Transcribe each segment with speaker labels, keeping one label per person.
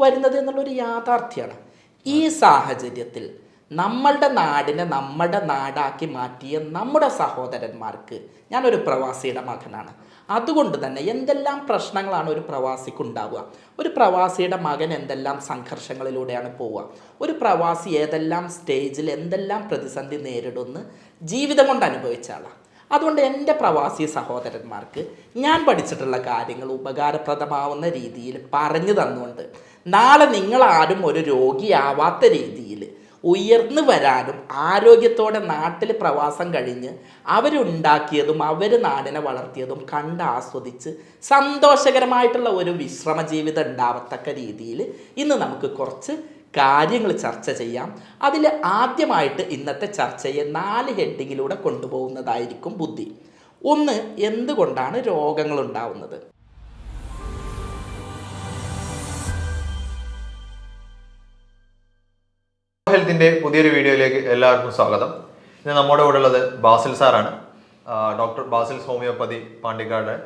Speaker 1: വരുന്നത് എന്നുള്ളൊരു യാഥാർത്ഥ്യമാണ്. ഈ സാഹചര്യത്തിൽ നമ്മളുടെ നാടിനെ നമ്മുടെ നാടാക്കി മാറ്റിയ നമ്മുടെ സഹോദരന്മാർക്ക്, ഞാനൊരു പ്രവാസിയുടെ മകനാണ്, അതുകൊണ്ട് തന്നെ എന്തെല്ലാം പ്രശ്നങ്ങളാണ് ഒരു പ്രവാസിക്ക് ഉണ്ടാവുക, ഒരു പ്രവാസിയുടെ മകൻ എന്തെല്ലാം സംഘർഷങ്ങളിലൂടെയാണ് പോവുക, ഒരു പ്രവാസി ഏതെല്ലാം സ്റ്റേജിൽ എന്തെല്ലാം പ്രതിസന്ധി നേരിടുമെന്ന് ജീവിതം കൊണ്ട് അനുഭവിച്ച ആളാണ്. അതുകൊണ്ട് എൻ്റെ പ്രവാസി സഹോദരന്മാർക്ക് ഞാൻ പഠിച്ചിട്ടുള്ള കാര്യങ്ങൾ ഉപകാരപ്രദമാവുന്ന രീതിയിൽ പറഞ്ഞു തന്നുകൊണ്ട് നാളെ നിങ്ങളാരും ഒരു രോഗിയാവാത്ത രീതിയിൽ ഉയർന്നു വരാനും ആരോഗ്യത്തോടെ നാട്ടിൽ പ്രവാസം കഴിഞ്ഞ് അവരുണ്ടാക്കിയതും അവർ നാടിനെ വളർത്തിയതും കണ്ട് ആസ്വദിച്ച് സന്തോഷകരമായിട്ടുള്ള ഒരു വിശ്രമ ജീവിതം ഉണ്ടാവത്തക്ക രീതിയിൽ ഇന്ന് നമുക്ക് കുറച്ച് കാര്യങ്ങൾ ചർച്ച ചെയ്യാം. അതിൽ ആദ്യമായിട്ട് ഇന്നത്തെ ചർച്ചയെ 4 ഹെഡിങ്ങിലൂടെ കൊണ്ടുപോകുന്നതായിരിക്കും ബുദ്ധി. ഒന്ന്, എന്തുകൊണ്ടാണ് രോഗങ്ങൾ ഉണ്ടാവുന്നത്?
Speaker 2: ഹെൽത്തിന്റെ പുതിയൊരു വീഡിയോയിലേക്ക് എല്ലാവർക്കും സ്വാഗതം. ഇന്ന് നമ്മുടെ കൂടെ ഉള്ളത് ബാസിൽ സാറാണ്, ഡോക്ടർ ബാസിൽ ഹോമിയോപ്പതി പാണ്ടിക്കാട്.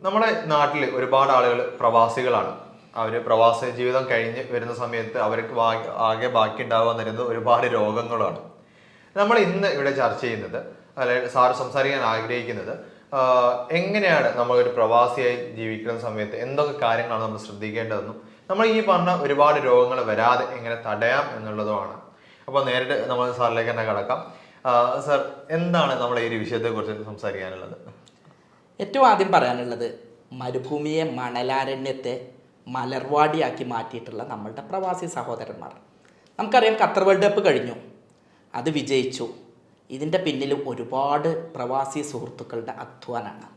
Speaker 2: നമ്മുടെ നാട്ടിൽ ഒരുപാട് ആളുകൾ പ്രവാസികളാണ്. അവർ പ്രവാസ ജീവിതം കഴിഞ്ഞ് വരുന്ന സമയത്ത് അവർക്ക് ആകെ ബാക്കി ഉണ്ടാകാൻ വരുന്നത് ഒരുപാട് രോഗങ്ങളാണ്. നമ്മൾ ഇന്ന് ഇവിടെ ചർച്ച ചെയ്യുന്നത്, അല്ലെങ്കിൽ സാറ് സംസാരിക്കാൻ ആഗ്രഹിക്കുന്നത്, എങ്ങനെയാണ് നമ്മളൊരു പ്രവാസിയായി ജീവിക്കുന്ന സമയത്ത് എന്തൊക്കെ കാര്യങ്ങളാണ് നമ്മൾ ശ്രദ്ധിക്കേണ്ടതെന്നും നമ്മൾ ഈ പറഞ്ഞ ഒരുപാട് രോഗങ്ങൾ വരാതെ എങ്ങനെ തടയാം എന്നുള്ളതുമാണ്. അപ്പോൾ നേരിട്ട് നമ്മൾ സാറിലേക്ക് തന്നെ കടക്കാം. സാർ, എന്താണ് നമ്മുടെ ഈ ഒരു വിഷയത്തെക്കുറിച്ച് സംസാരിക്കാനുള്ളത്?
Speaker 1: ഏറ്റവും ആദ്യം പറയാനുള്ളത്, മരുഭൂമിയെ മണലാരണ്യത്തെ മലർവാടിയാക്കി മാറ്റിയിട്ടുള്ള നമ്മളുടെ പ്രവാസി സഹോദരന്മാർ. നമുക്കറിയാം, ഖത്തർ വേൾഡ് കപ്പ് കഴിഞ്ഞു, അത് വിജയിച്ചു. ഇതിൻ്റെ പിന്നിൽ ഒരുപാട് പ്രവാസി സുഹൃത്തുക്കളുടെ അധ്വാനമാണ്.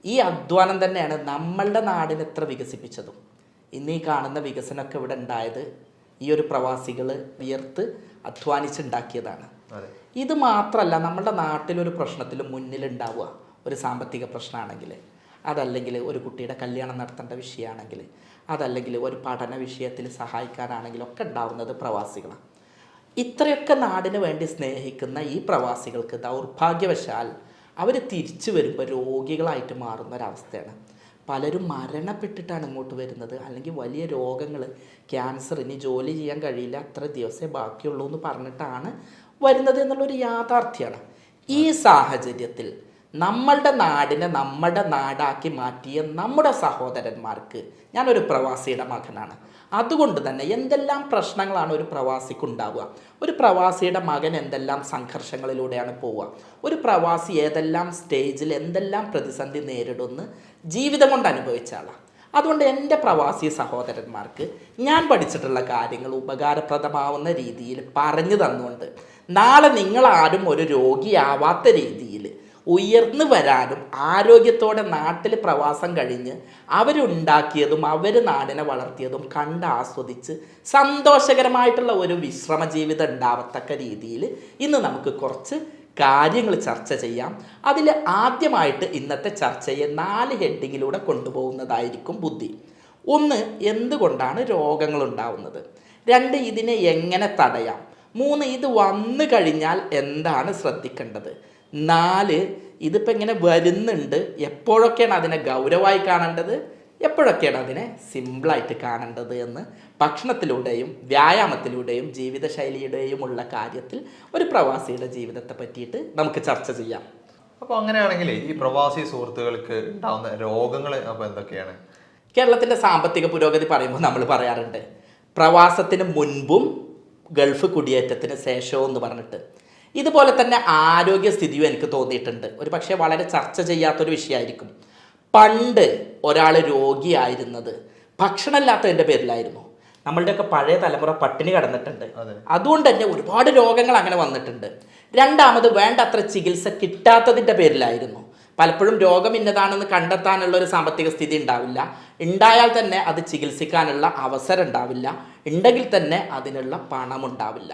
Speaker 1: ഈ അധ്വാനം തന്നെയാണ് നമ്മളുടെ നാടിനെ എത്ര വികസിപ്പിച്ചതും. ഇന്ന് ഈ കാണുന്ന വികസനമൊക്കെ ഇവിടെ ഉണ്ടായത് ഈ ഒരു പ്രവാസികൾ വിയർത്ത് അധ്വാനിച്ചുണ്ടാക്കിയതാണ്. ഇത് മാത്രമല്ല, നമ്മുടെ നാട്ടിലൊരു പ്രശ്നത്തിൽ മുന്നിലുണ്ടാവുക, ഒരു സാമ്പത്തിക പ്രശ്നമാണെങ്കിൽ, അതല്ലെങ്കിൽ ഒരു കുട്ടിയുടെ കല്യാണം നടത്തേണ്ട വിഷയമാണെങ്കിൽ, അതല്ലെങ്കിൽ ഒരു പഠന വിഷയത്തിൽ സഹായിക്കാനാണെങ്കിലും ഒക്കെ ഉണ്ടാവുന്നത് പ്രവാസികളാണ്. ഇത്രയൊക്കെ നാടിന് വേണ്ടി സ്നേഹിക്കുന്ന ഈ പ്രവാസികൾക്ക് ദൗർഭാഗ്യവശാൽ അവർ തിരിച്ചു വരുമ്പോൾ രോഗികളായിട്ട് മാറുന്ന ഒരവസ്ഥയാണ്. പലരും മരണപ്പെട്ടിട്ടാണ് ഇങ്ങോട്ട് വരുന്നത്, അല്ലെങ്കിൽ വലിയ രോഗങ്ങൾ, ക്യാൻസർ, ഇനി ജോലി ചെയ്യാൻ കഴിയില്ല, അത്ര ദിവസമേ ബാക്കിയുള്ളൂ എന്ന് പറഞ്ഞിട്ടാണ് വരുന്നത് എന്നുള്ളൊരു യാഥാർത്ഥ്യമാണ്. ഈ സാഹചര്യത്തിൽ നമ്മളുടെ നാടിനെ നമ്മുടെ നാടാക്കി മാറ്റിയ നമ്മുടെ സഹോദരന്മാർക്ക്, ഞാനൊരു പ്രവാസിയുടെ മകനാണ്, അതുകൊണ്ട് തന്നെ എന്തെല്ലാം പ്രശ്നങ്ങളാണ് ഒരു പ്രവാസിക്ക് ഉണ്ടാവുക, ഒരു പ്രവാസിയുടെ മകൻ എന്തെല്ലാം സംഘർഷങ്ങളിലൂടെയാണ് പോവുക, ഒരു പ്രവാസി ഏതെല്ലാം സ്റ്റേജിൽ എന്തെല്ലാം പ്രതിസന്ധി നേരിടുമെന്ന് ജീവിതം കൊണ്ട് അനുഭവിച്ച ആളാണ്. അതുകൊണ്ട് എൻ്റെ പ്രവാസി സഹോദരന്മാർക്ക് ഞാൻ പഠിച്ചിട്ടുള്ള കാര്യങ്ങൾ ഉപകാരപ്രദമാവുന്ന രീതിയിൽ പറഞ്ഞു തന്നുകൊണ്ട് നാളെ നിങ്ങളാരും ഒരു രോഗിയാവാത്ത രീതിയിൽ ഉയർന്നു വരാനും ആരോഗ്യത്തോടെ നാട്ടിൽ പ്രവാസം കഴിഞ്ഞ് അവരുണ്ടാക്കിയതും അവർ നാടിനെ വളർത്തിയതും കണ്ട് ആസ്വദിച്ച് സന്തോഷകരമായിട്ടുള്ള ഒരു വിശ്രമ ജീവിതം ഉണ്ടാവത്തക്ക രീതിയിൽ ഇന്ന് നമുക്ക് കുറച്ച് കാര്യങ്ങൾ ചർച്ച ചെയ്യാം. അതിൽ ആദ്യമായിട്ട് ഇന്നത്തെ ചർച്ചയെ 4 ഹെഡിങ്ങിലൂടെ കൊണ്ടുപോകുന്നതായിരിക്കും ബുദ്ധി. ഒന്ന്, എന്തുകൊണ്ടാണ് രോഗങ്ങൾ ഉണ്ടാവുന്നത്? 2, ഇതിനെ എങ്ങനെ തടയാം? 3, ഇത് വന്നു കഴിഞ്ഞാൽ എന്താണ് ശ്രദ്ധിക്കേണ്ടത്? 4, ഇതിപ്പോൾ ഇങ്ങനെ വരുന്നുണ്ട്, എപ്പോഴൊക്കെയാണ് അതിനെ ഗൗരവമായി കാണേണ്ടത്, എപ്പോഴൊക്കെയാണ് അതിനെ സിമ്പിളായിട്ട് കാണേണ്ടത് എന്ന് ഭക്ഷണത്തിലൂടെയും വ്യായാമത്തിലൂടെയും ജീവിതശൈലിയുടെയുമുള്ള കാര്യത്തിൽ ഒരു പ്രവാസിയുടെ ജീവിതത്തെ പറ്റിയിട്ട് നമുക്ക് ചർച്ച ചെയ്യാം.
Speaker 2: അപ്പോൾ അങ്ങനെയാണെങ്കിൽ ഈ പ്രവാസി സുഹൃത്തുക്കൾക്ക് ഉണ്ടാകുന്ന രോഗങ്ങൾ അപ്പോൾ എന്തൊക്കെയാണ്?
Speaker 1: കേരളത്തിൻ്റെ സാമ്പത്തിക പുരോഗതി പറയുമ്പോൾ നമ്മൾ പറയാറുണ്ട്, പ്രവാസത്തിന് മുൻപും ഗൾഫ് കുടിയേറ്റത്തിന് ശേഷവും എന്ന് പറഞ്ഞിട്ട്. ഇതുപോലെ തന്നെ ആരോഗ്യസ്ഥിതിയും എനിക്ക് തോന്നിയിട്ടുണ്ട്. ഒരു പക്ഷേ വളരെ ചർച്ച ചെയ്യാത്തൊരു വിഷയമായിരിക്കും. പണ്ട് ഒരാൾ രോഗിയായിരുന്നത് ഭക്ഷണമില്ലാത്തതിൻ്റെ പേരിലായിരുന്നു. നമ്മളുടെയൊക്കെ പഴയ തലമുറ പട്ടിണി കിടന്നിട്ടുണ്ട്, അതുകൊണ്ട് തന്നെ ഒരുപാട് രോഗങ്ങൾ അങ്ങനെ വന്നിട്ടുണ്ട്. രണ്ടാമത് വേണ്ടത്ര ചികിത്സ കിട്ടാത്തതിൻ്റെ പേരിലായിരുന്നു. പലപ്പോഴും രോഗം ഇന്നതാണെന്ന് കണ്ടെത്താനുള്ള ഒരു സാമ്പത്തിക സ്ഥിതി ഉണ്ടാവില്ല, ഉണ്ടായാൽ തന്നെ അത് ചികിത്സിക്കാനുള്ള അവസരം ഉണ്ടാവില്ല, ഉണ്ടെങ്കിൽ തന്നെ അതിനുള്ള പണം ഉണ്ടാവില്ല.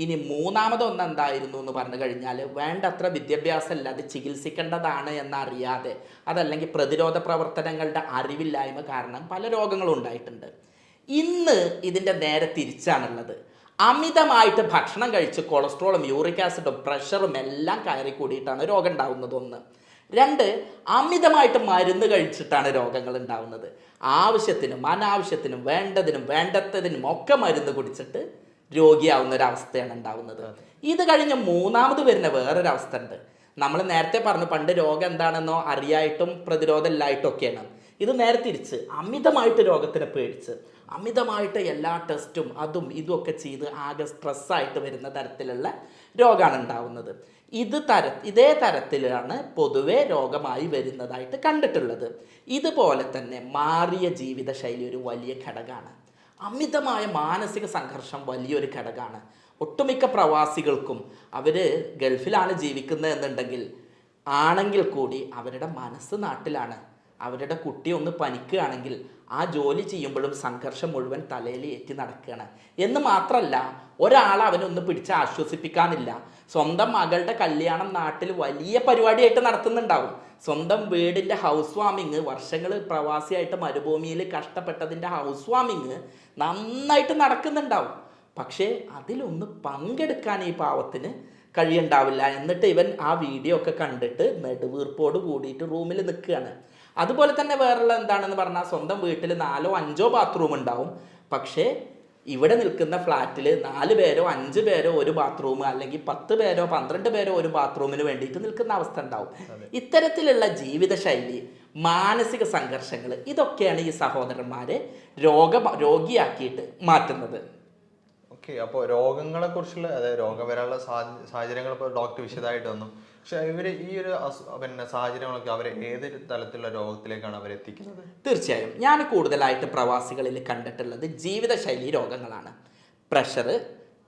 Speaker 1: ഇനി മൂന്നാമതൊന്ന് എന്തായിരുന്നു എന്ന് പറഞ്ഞു കഴിഞ്ഞാൽ, വേണ്ടത്ര വിദ്യാഭ്യാസം ഇല്ലാതെ ചികിത്സിക്കേണ്ടതാണ് എന്നറിയാതെ, അതല്ലെങ്കിൽ പ്രതിരോധ പ്രവർത്തനങ്ങളുടെ അറിവില്ലായ്മ കാരണം പല രോഗങ്ങളും ഉണ്ടായിട്ടുണ്ട്. ഇന്ന് ഇതിൻ്റെ നേരെ തിരിച്ചാണുള്ളത്. അമിതമായിട്ട് ഭക്ഷണം കഴിച്ച് കൊളസ്ട്രോളും യൂറിക് ആസിഡും പ്രഷറും എല്ലാം കയറി കൂടിയിട്ടാണ് രോഗം ഉണ്ടാകുന്നത്. ഒന്ന്. രണ്ട്, അമിതമായിട്ട് മരുന്ന് കഴിച്ചിട്ടാണ് രോഗങ്ങൾ ഉണ്ടാവുന്നത്. ആവശ്യത്തിനും അനാവശ്യത്തിനും വേണ്ടതിനും വേണ്ടത്തതിനും ഒക്കെ മരുന്ന് കുടിച്ചിട്ട് രോഗിയാവുന്ന ഒരവസ്ഥയാണ് ഉണ്ടാവുന്നത്. ഇത് കഴിഞ്ഞ് മൂന്നാമത് വരുന്ന വേറൊരവസ്ഥ ഉണ്ട്. നമ്മൾ നേരത്തെ പറഞ്ഞു പണ്ട് രോഗം എന്താണെന്നോ അറിയായിട്ടും പ്രതിരോധമില്ലായിട്ടും ഒക്കെയാണ്. ഇത് നേരെ തിരിച്ച് അമിതമായിട്ട് രോഗത്തിനെ പേടിച്ച് അമിതമായിട്ട് എല്ലാ ടെസ്റ്റും അതും ഇതുമൊക്കെ ചെയ്ത് ആകെ സ്ട്രെസ്സായിട്ട് വരുന്ന തരത്തിലുള്ള രോഗമാണ് ഉണ്ടാവുന്നത്. ഇതേ തരത്തിലാണ് പൊതുവെ രോഗമായി വരുന്നതായിട്ട് കണ്ടിട്ടുള്ളത്. ഇതുപോലെ തന്നെ മാറിയ ജീവിതശൈലി ഒരു വലിയ ഘടകമാണ്. അമിതമായ മാനസിക സംഘർഷം വലിയൊരു ഘടകമാണ്. ഒട്ടുമിക്ക പ്രവാസികൾക്കും അവർ ഗൾഫിലാണ് ജീവിക്കുന്നത് എന്നുണ്ടെങ്കിൽ ആണെങ്കിൽ കൂടി അവരുടെ മനസ്സ് നാട്ടിലാണ്. അവരുടെ കുട്ടി ഒന്ന് പനിക്കുകയാണെങ്കിൽ ആ ജോലി ചെയ്യുമ്പോഴും സംഘർഷം മുഴുവൻ തലയിൽ ഏറ്റി നടക്കുകയാണ്. എന്ന് മാത്രമല്ല, ഒരാൾ അവനൊന്ന് പിടിച്ച് ആശ്വസിപ്പിക്കാനില്ല. സ്വന്തം മകളുടെ കല്യാണം നാട്ടിൽ വലിയ പരിപാടിയായിട്ട് നടത്തുന്നുണ്ടാവും. സ്വന്തം വീടിൻ്റെ ഹൗസ് വാമിങ്, വർഷങ്ങൾ പ്രവാസിയായിട്ട് മരുഭൂമിയിൽ കഷ്ടപ്പെട്ടതിൻ്റെ ഹൗസ് വാമിങ് നന്നായിട്ട് നടക്കുന്നുണ്ടാവും. പക്ഷേ അതിലൊന്ന് പങ്കെടുക്കാൻ ഈ പാവത്തിന് കഴിയുണ്ടാവില്ല. എന്നിട്ട് ഇവൻ ആ വീഡിയോ ഒക്കെ കണ്ടിട്ട് നെടുവീർപ്പോട് കൂടിയിട്ട് റൂമിൽ നിൽക്കുകയാണ്. അതുപോലെ തന്നെ വേറുള്ള എന്താണെന്ന് പറഞ്ഞാൽ സ്വന്തം വീട്ടിൽ 4 or 5 ബാത്റൂം ഉണ്ടാവും. പക്ഷേ ഇവിടെ നിൽക്കുന്ന ഫ്ലാറ്റിൽ 4 പേരോ 5 പേരോ ഒരു ബാത്റൂം, അല്ലെങ്കിൽ 10 പേരോ 12 പേരോ ഒരു ബാത്റൂമിന് വേണ്ടിയിട്ട് നിൽക്കുന്ന അവസ്ഥ ഉണ്ടാവും. ഇത്തരത്തിലുള്ള ജീവിതശൈലി, മാനസിക സംഘർഷങ്ങൾ, ഇതൊക്കെയാണ് ഈ സഹോദരന്മാരെ രോഗിയാക്കിയിട്ട് മാറ്റുന്നത്.
Speaker 2: ഓക്കെ, അപ്പോൾ രോഗങ്ങളെ കുറിച്ചുള്ള, അതായത് രോഗം വരാനുള്ള സാഹചര്യങ്ങൾ ഇപ്പോൾ ഡോക്ടർ വിശദമായിട്ട് വന്നു. പക്ഷെ ഇവർ ഈ ഒരു സാഹചര്യങ്ങളൊക്കെ അവരെ ഏത് തലത്തിലുള്ള രോഗത്തിലേക്കാണ് അവരെത്തിക്കുന്നത്?
Speaker 1: തീർച്ചയായും ഞാൻ കൂടുതലായിട്ട് പ്രവാസികളിൽ കണ്ടിട്ടുള്ളത് ജീവിതശൈലി രോഗങ്ങളാണ്. പ്രഷർ,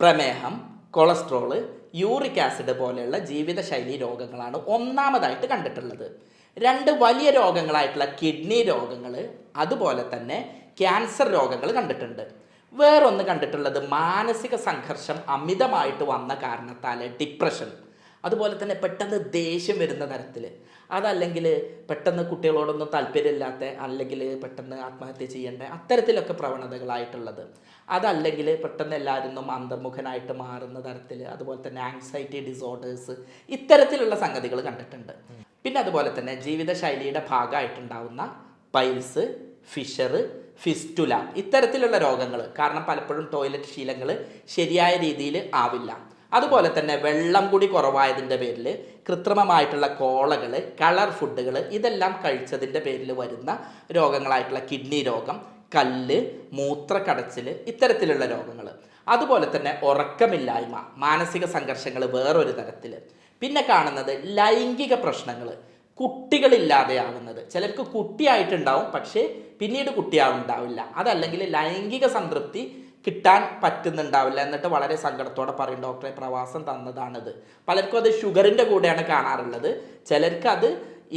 Speaker 1: പ്രമേഹം, കൊളസ്ട്രോള്, യൂറിക് ആസിഡ് പോലെയുള്ള ജീവിതശൈലി രോഗങ്ങളാണ് ഒന്നാമതായിട്ട് കണ്ടിട്ടുള്ളത്. 2 വലിയ രോഗങ്ങളായിട്ടുള്ള കിഡ്നി രോഗങ്ങൾ, അതുപോലെ തന്നെ ക്യാൻസർ രോഗങ്ങൾ കണ്ടിട്ടുണ്ട്. വേറൊന്ന് കണ്ടിട്ടുള്ളത് മാനസിക സംഘർഷം അമിതമായിട്ട് വന്ന കാരണത്താൽ ഡിപ്രഷൻ, അതുപോലെ തന്നെ പെട്ടെന്ന് ദേഷ്യം വരുന്ന തരത്തിൽ, അതല്ലെങ്കിൽ പെട്ടെന്ന് കുട്ടികളോടൊന്നും താല്പര്യമില്ലാത്ത, അല്ലെങ്കിൽ പെട്ടെന്ന് ആത്മഹത്യ ചെയ്യേണ്ട അത്തരത്തിലൊക്കെ പ്രവണതകളായിട്ടുള്ളത്, അതല്ലെങ്കിൽ പെട്ടെന്ന് എല്ലാവരും അന്തർമുഖനായിട്ട് മാറുന്ന തരത്തിൽ, അതുപോലെ തന്നെ ആങ്സൈറ്റി ഡിസോർഡേഴ്സ്, ഇത്തരത്തിലുള്ള സംഗതികൾ കണ്ടിട്ടുണ്ട്. പിന്നെ അതുപോലെ തന്നെ ജീവിതശൈലിയുടെ ഭാഗമായിട്ടുണ്ടാവുന്ന പൈൽസ്, ഫിഷർ, ഫിസ്റ്റുല, ഇത്തരത്തിലുള്ള രോഗങ്ങൾ. കാരണം പലപ്പോഴും ടോയ്ലറ്റ് ശീലങ്ങൾ ശരിയായ രീതിയിൽ ആവില്ല. അതുപോലെ തന്നെ വെള്ളം കൂടി കുറവായതിൻ്റെ പേരിൽ കൃത്രിമമായിട്ടുള്ള കോളകൾ, കളർ ഫുഡുകൾ, ഇതെല്ലാം കഴിച്ചതിൻ്റെ പേരിൽ വരുന്ന രോഗങ്ങളായിട്ടുള്ള കിഡ്നി രോഗം, കല്ല്, മൂത്രക്കടച്ചിൽ, ഇത്തരത്തിലുള്ള രോഗങ്ങൾ. അതുപോലെ തന്നെ ഉറക്കമില്ലായ്മ, മാനസിക സംഘർഷങ്ങൾ വേറൊരു തരത്തിൽ. പിന്നെ കാണുന്നത് ലൈംഗിക പ്രശ്നങ്ങൾ, കുട്ടികളില്ലാതെയാവുന്നത്. ചിലർക്ക് കുട്ടിയായിട്ടുണ്ടാവും, പക്ഷേ പിന്നീട് കുട്ടിയാവുണ്ടാവില്ല. അതല്ലെങ്കിൽ ലൈംഗിക സംതൃപ്തി കിട്ടാൻ പറ്റുന്നുണ്ടാവില്ല. എന്നിട്ട് വളരെ സങ്കടത്തോടെ പറയും ഡോക്ടറെ പ്രവാസം തന്നതാണിത്. പലർക്കും അത് ഷുഗറിൻ്റെ കൂടെയാണ് കാണാറുള്ളത്. ചിലർക്ക് അത്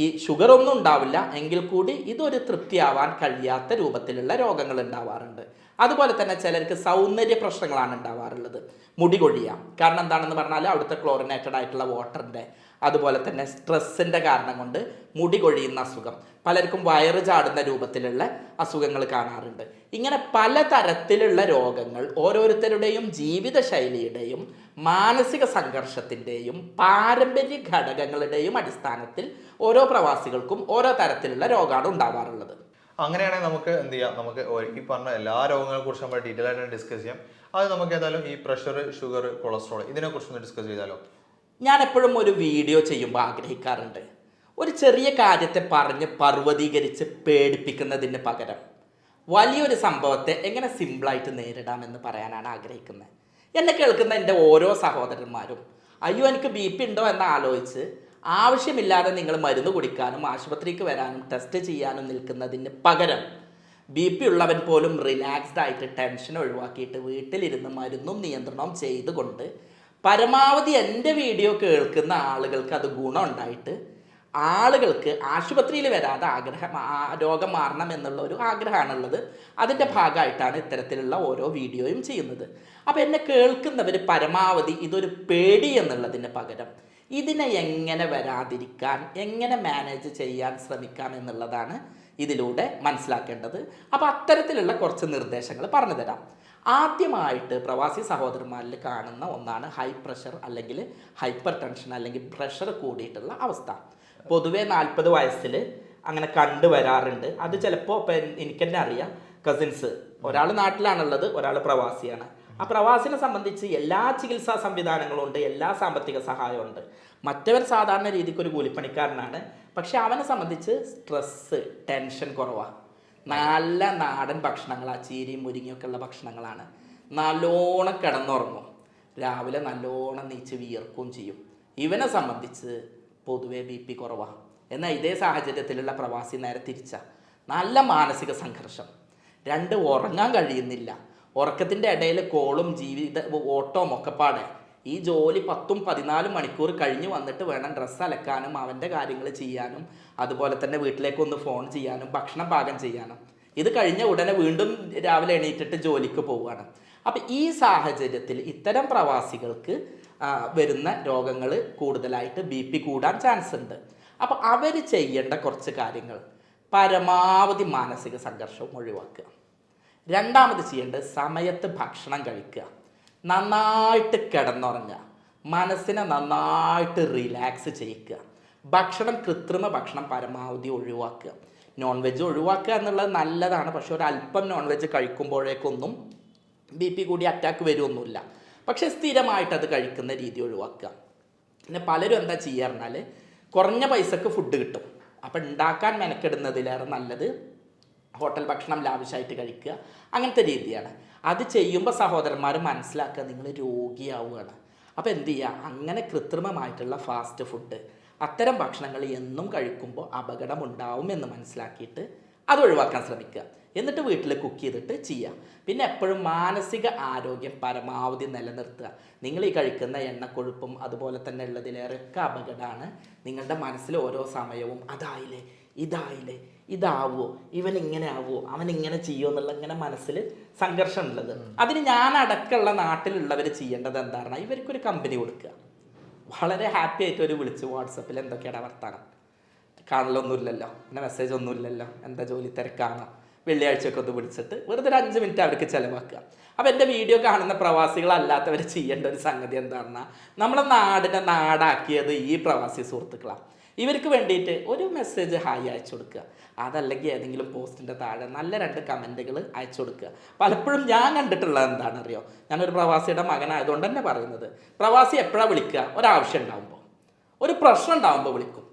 Speaker 1: ഈ ഷുഗറൊന്നും ഉണ്ടാവില്ല, എങ്കിൽ കൂടി ഇതൊരു തൃപ്തിയാവാൻ കഴിയാത്ത രൂപത്തിലുള്ള രോഗങ്ങൾ ഉണ്ടാവാറുണ്ട്. അതുപോലെ തന്നെ ചിലർക്ക് സൗന്ദര്യ പ്രശ്നങ്ങളാണ് ഉണ്ടാവാറുള്ളത്. മുടി കൊഴിയാം. കാരണം എന്താണെന്ന് പറഞ്ഞാൽ അവിടുത്തെ ക്ലോറിനേറ്റഡ് ആയിട്ടുള്ള വാട്ടറിൻ്റെ, അതുപോലെ തന്നെ സ്ട്രെസ്സിൻ്റെ കാരണം കൊണ്ട് മുടി കൊഴിയുന്ന അസുഖം, പലർക്കും വയറ് ചാടുന്ന രൂപത്തിലുള്ള അസുഖങ്ങൾ കാണാറുണ്ട്. ഇങ്ങനെ പലതരത്തിലുള്ള രോഗങ്ങൾ ഓരോരുത്തരുടെയും ജീവിതശൈലിയുടെയും മാനസിക സംഘർഷത്തിൻ്റെയും പാരമ്പര്യ ഘടകങ്ങളുടെയും അടിസ്ഥാനത്തിൽ ഓരോ പ്രവാസികൾക്കും ഓരോ തരത്തിലുള്ള രോഗമാണ് ഉണ്ടാവാറുള്ളത്.
Speaker 2: അങ്ങനെയാണെങ്കിൽ നമുക്ക് എന്ത് ചെയ്യാം, നമുക്ക് ഈ പറഞ്ഞ എല്ലാ രോഗങ്ങളെ കുറിച്ച് നമ്മൾ ഡീറ്റെയിൽ ആയിട്ട് ഡിസ്കസ് ചെയ്യാം. അത് നമുക്ക് ഏതായാലും ഈ പ്രഷർ, ഷുഗർ, കൊളസ്ട്രോൾ ഇതിനെക്കുറിച്ചൊന്ന് ഡിസ്കസ് ചെയ്താലോ?
Speaker 1: ഞാൻ എപ്പോഴും ഒരു വീഡിയോ ചെയ്യുമ്പോൾ ആഗ്രഹിക്കാറുണ്ട്, ഒരു ചെറിയ കാര്യത്തെ പറഞ്ഞ് പർവ്വതീകരിച്ച് പേടിപ്പിക്കുന്നതിന് പകരം വലിയൊരു സംഭവത്തെ എങ്ങനെ സിമ്പിളായിട്ട് നേരിടാമെന്ന് പറയാനാണ് ആഗ്രഹിക്കുന്നത്. എന്നെ കേൾക്കുന്ന എൻ്റെ ഓരോ സഹോദരന്മാരും അയ്യോ എനിക്ക് BP ഉണ്ടോ എന്ന് ആലോചിച്ച് ആവശ്യമില്ലാതെ നിങ്ങൾ മരുന്ന് കുടിക്കാനും ആശുപത്രിക്ക് വരാനും ടെസ്റ്റ് ചെയ്യാനും നിൽക്കുന്നതിന് പകരം BP ഉള്ളവൻ പോലും റിലാക്സ്ഡ് ആയിട്ട് ടെൻഷൻ ഒഴിവാക്കിയിട്ട് വീട്ടിലിരുന്ന് മരുന്നും നിയന്ത്രണവും ചെയ്തുകൊണ്ട് പരമാവധി എൻ്റെ വീഡിയോ കേൾക്കുന്ന ആളുകൾക്ക് അത് ഗുണം ഉണ്ടായിട്ട് ആളുകൾക്ക് ആശുപത്രിയിൽ വരാതെ രോഗം മാറണം എന്നുള്ള ഒരു ആഗ്രഹമാണുള്ളത്. അതിൻ്റെ ഭാഗമായിട്ടാണ് ഇത്തരത്തിലുള്ള ഓരോ വീഡിയോയും ചെയ്യുന്നത്. അപ്പോൾ എന്നെ കേൾക്കുന്നവർ പരമാവധി ഇതൊരു പേടി എന്നുള്ളതിന് പകരം ഇതിനെ എങ്ങനെ വരാതിരിക്കാൻ, എങ്ങനെ മാനേജ് ചെയ്യാൻ ശ്രമിക്കാം എന്നുള്ളതാണ് ഇതിലൂടെ മനസ്സിലാക്കേണ്ടത്. അപ്പോൾ അത്തരത്തിലുള്ള കുറച്ച് നിർദ്ദേശങ്ങൾ പറഞ്ഞു തരാം. ആദ്യമായിട്ട് പ്രവാസി സഹോദരന്മാരിൽ കാണുന്ന ഒന്നാണ് ഹൈ പ്രഷർ അല്ലെങ്കിൽ ഹൈപ്പർ ടെൻഷൻ അല്ലെങ്കിൽ പ്രഷർ കൂടിയിട്ടുള്ള അവസ്ഥ. പൊതുവെ 40 വയസ്സിൽ അങ്ങനെ കണ്ടുവരാറുണ്ട്. അത് ചിലപ്പോൾ ഇപ്പം എനിക്ക് തന്നെ അറിയാം, കസിൻസ് ഒരാൾ നാട്ടിലാണുള്ളത്, ഒരാൾ പ്രവാസിയാണ്. ആ പ്രവാസിനെ സംബന്ധിച്ച് എല്ലാ ചികിത്സാ സംവിധാനങ്ങളും ഉണ്ട്, എല്ലാ സാമ്പത്തിക സഹായവും ഉണ്ട്. മറ്റവർ സാധാരണ രീതിക്ക് ഒരു കൂലിപ്പണിക്കാരനാണ്, പക്ഷെ അവനെ സംബന്ധിച്ച് സ്ട്രെസ്സ്, ടെൻഷൻ കുറവാണ്. നല്ല നാടൻ ഭക്ഷണങ്ങളാണ്, ചീരിയും മുരിങ്ങയൊക്കെ ഉള്ള ഭക്ഷണങ്ങളാണ്. നല്ലോണം കിടന്നുറങ്ങും, രാവിലെ നല്ലോണം നീച്ച് വിയർക്കുകയും ചെയ്യും. ഇവനെ സംബന്ധിച്ച് പൊതുവെ BP കുറവാണ്. എന്നാൽ ഇതേ സാഹചര്യത്തിലുള്ള പ്രവാസി നേരെ തിരിച്ച നല്ല മാനസിക സംഘർഷം, 2 ഉറങ്ങാൻ കഴിയുന്നില്ല, ഉറക്കത്തിൻ്റെ ഇടയിൽ കോളും ജീവിത ഓട്ടവും ഒക്കെപ്പാടെ. ഈ ജോലി 10-14 മണിക്കൂർ കഴിഞ്ഞ് വന്നിട്ട് വേണം ഡ്രസ്സ് അലക്കാനും അവൻ്റെ കാര്യങ്ങൾ ചെയ്യാനും, അതുപോലെ തന്നെ വീട്ടിലേക്കൊന്ന് ഫോൺ ചെയ്യാനും ഭക്ഷണം പാകം ചെയ്യാനും. ഇത് കഴിഞ്ഞ ഉടനെ വീണ്ടും രാവിലെ എണീറ്റിട്ട് ജോലിക്ക് പോവുകയാണ്. അപ്പം ഈ സാഹചര്യത്തിൽ ഇത്തരം പ്രവാസികൾക്ക് വരുന്ന രോഗങ്ങൾ കൂടുതലായിട്ട് BP കൂടാൻ ചാൻസ് ഉണ്ട്. അപ്പം അവർ ചെയ്യേണ്ട കുറച്ച് കാര്യങ്ങൾ: പരമാവധി മാനസിക സംഘർഷവും ഒഴിവാക്കുക. രണ്ടാമത് ചെയ്യേണ്ടത് സമയത്ത് ഭക്ഷണം കഴിക്കുക, നന്നായിട്ട് കിടന്നുറങ്ങുക, മനസ്സിനെ നന്നായിട്ട് റിലാക്സ് ചെയ്യിക്കുക. ഭക്ഷണം, കൃത്രിമ ഭക്ഷണം പരമാവധി ഒഴിവാക്കുക. നോൺ വെജ് ഒഴിവാക്കുക എന്നുള്ളത് നല്ലതാണ്, പക്ഷെ ഒരല്പം നോൺ വെജ് കഴിക്കുമ്പോഴേക്കൊന്നും BP കൂടി അറ്റാക്ക് വരുമൊന്നുമില്ല. പക്ഷെ സ്ഥിരമായിട്ട് അത് കഴിക്കുന്ന രീതി ഒഴിവാക്കുക. പിന്നെ പലരും എന്താ ചെയ്യുക പറഞ്ഞാൽ, കുറഞ്ഞ പൈസക്ക് ഫുഡ് കിട്ടും, അപ്പം ഉണ്ടാക്കാൻ മെനക്കെടുന്നതിലേറെ നല്ലത് ഹോട്ടൽ ഭക്ഷണം ലാവിഷായിട്ട് കഴിക്കുക, അങ്ങനത്തെ രീതിയാണ്. അത് ചെയ്യുമ്പോൾ സഹോദരന്മാർ മനസ്സിലാക്കുക, നിങ്ങൾ രോഗിയാവുകയാണ്. അപ്പോൾ എന്ത് ചെയ്യുക, അങ്ങനെ കൃത്രിമമായിട്ടുള്ള ഫാസ്റ്റ് ഫുഡ്, അത്തരം ഭക്ഷണങ്ങൾ എന്നും കഴിക്കുമ്പോൾ അപകടമുണ്ടാവും എന്ന് മനസ്സിലാക്കിയിട്ട് അത് ഒഴിവാക്കാൻ ശ്രമിക്കുക. എന്നിട്ട് വീട്ടിൽ കുക്ക് ചെയ്തിട്ട് ചെയ്യുക. പിന്നെ എപ്പോഴും മാനസിക ആരോഗ്യം പരമാവധി നിലനിർത്തുക. നിങ്ങൾ ഈ കഴിക്കുന്ന എണ്ണക്കൊഴുപ്പും അതുപോലെ തന്നെ ഉള്ളതിലേറെയൊക്കെ അപകടമാണ്. നിങ്ങളുടെ മനസ്സിൽ ഓരോ സമയവും അതായില്ലേ, ഇതായില്ലേ, ഇതാവോ, ഇവൻ ഇങ്ങനെ ആവുമോ, അവൻ ഇങ്ങനെ ചെയ്യുമോ എന്നുള്ള ഇങ്ങനെ മനസ്സിൽ സംഘർഷം ഉള്ളത്. അതിന് ഞാനടക്കമുള്ള നാട്ടിലുള്ളവർ ചെയ്യേണ്ടത് എന്താ പറഞ്ഞാൽ, ഇവർക്കൊരു കമ്പനി കൊടുക്കുക. വളരെ ഹാപ്പി ആയിട്ട് ഒരു വിളിച്ച് വാട്സപ്പിൽ എന്തൊക്കെയാണ് വർത്താനം, കാണലൊന്നുമില്ലല്ലോ, പിന്നെ മെസ്സേജ് ഒന്നുമില്ലല്ലോ, എന്താ ജോലി തിരക്കാണോ, വെള്ളിയാഴ്ചയൊക്കെ ഒന്ന് വിളിച്ചിട്ട് വെറുതെ ഒരു 5 മിനിറ്റ് അവർക്ക് ചിലവാക്കുക. അപ്പോൾ എൻ്റെ വീഡിയോ കാണുന്ന പ്രവാസികളല്ലാത്തവർ ചെയ്യേണ്ട ഒരു സംഗതി എന്താണെന്നാൽ, നമ്മളെ നാടിനെ നാടാക്കിയത് ഈ പ്രവാസി സുഹൃത്തുക്കളാണ്. ഇവർക്ക് വേണ്ടിയിട്ട് ഒരു മെസ്സേജ് ഹായ് അയച്ചു കൊടുക്കുക, അതല്ലെങ്കിൽ ഏതെങ്കിലും പോസ്റ്റിൻ്റെ താഴെ നല്ല 2 കമൻറ്റുകൾ അയച്ചു കൊടുക്കുക. പലപ്പോഴും ഞാൻ കണ്ടിട്ടുള്ളത് എന്താണെന്നറിയോ, ഞാനൊരു പ്രവാസിയുടെ മകനായതുകൊണ്ട് തന്നെ പറയുന്നത്, പ്രവാസി എപ്പോഴാണ് വിളിക്കുക, ഒരാവശ്യം ഉണ്ടാകുമ്പോൾ, ഒരു പ്രശ്നം ഉണ്ടാകുമ്പോൾ വിളിക്കും.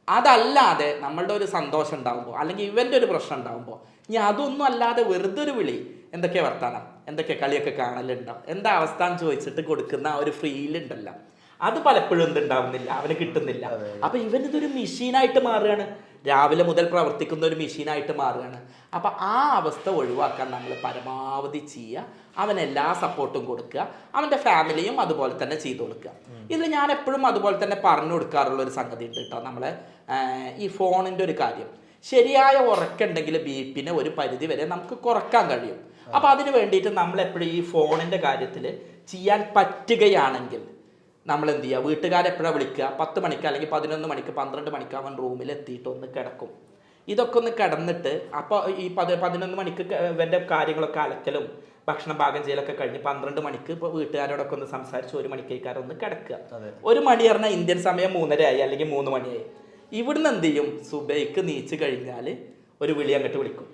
Speaker 1: അതല്ലാതെ നമ്മളുടെ ഒരു സന്തോഷം ഉണ്ടാകുമ്പോൾ, അല്ലെങ്കിൽ ഇവൻ്റെ ഒരു പ്രശ്നം ഉണ്ടാകുമ്പോൾ, ഇനി അതൊന്നും അല്ലാതെ വെറുതെ ഒരു വിളി, എന്തൊക്കെ വർത്താനം, എന്തൊക്കെ കളിയൊക്കെ കാണലുണ്ടോ, എന്താ അവസ്ഥ എന്ന് ചോദിച്ചിട്ട് കൊടുക്കുന്ന ആ ഒരു ഫീലുണ്ടല്ലോ, അത് പലപ്പോഴും എന്തുണ്ടാവുന്നില്ല, അവന് കിട്ടുന്നില്ല. അപ്പം ഇവനിതൊരു മെഷീനായിട്ട് മാറുകയാണ്, രാവിലെ മുതൽ പ്രവർത്തിക്കുന്ന ഒരു മെഷീനായിട്ട് മാറുകയാണ്. അപ്പം ആ അവസ്ഥ ഒഴിവാക്കാൻ നമ്മൾ പരമാവധി ചെയ്യുക, അവനെല്ലാ സപ്പോർട്ടും കൊടുക്കുക, അവൻ്റെ ഫാമിലിയും അതുപോലെ തന്നെ ചെയ്തു കൊടുക്കുക. ഇതിൽ ഞാൻ എപ്പോഴും അതുപോലെ തന്നെ പറഞ്ഞു കൊടുക്കാറുള്ള ഒരു സംഗതി ഉണ്ട് കേട്ടോ, നമ്മളെ ഈ ഫോണിൻ്റെ ഒരു കാര്യം. ശരിയായ ഉറക്കമുണ്ടെങ്കിൽ BP ഒരു പരിധി വരെ നമുക്ക് കുറക്കാൻ കഴിയും. അപ്പോൾ അതിന് വേണ്ടിയിട്ട് നമ്മളെപ്പോഴും ഈ ഫോണിൻ്റെ കാര്യത്തിൽ ചെയ്യാൻ പറ്റുകയാണെങ്കിൽ നമ്മൾ എന്ത് ചെയ്യുക, വീട്ടുകാരെപ്പോഴാണ് വിളിക്കുക, 10 മണിക്ക് അല്ലെങ്കിൽ 11 മണിക്ക് 12 മണിക്ക് അവൻ റൂമിൽ എത്തിയിട്ട് ഒന്ന് കിടക്കും. ഇതൊക്കെ ഒന്ന് കിടന്നിട്ട് അപ്പോൾ ഈ 11 മണിക്ക് ഇവൻ്റെ കാര്യങ്ങളൊക്കെ അലക്കലും ഭക്ഷണം പാകം ചെയ്യലൊക്കെ കഴിഞ്ഞ് 12 മണിക്ക് ഇപ്പോൾ വീട്ടുകാരോടൊക്കെ ഒന്ന് സംസാരിച്ച് 1 മണിക്കേക്കാരം ഒന്ന് കിടക്കുക. 1 മണി പറഞ്ഞാൽ ഇന്ത്യൻ സമയം 3:30 ആയി അല്ലെങ്കിൽ 3 മണിയായി. ഇവിടുന്ന് എന്ത് ചെയ്യും, സുബൈക്ക് നീച്ച് കഴിഞ്ഞാൽ ഒരു വിളി അങ്ങോട്ട് വിളിക്കും.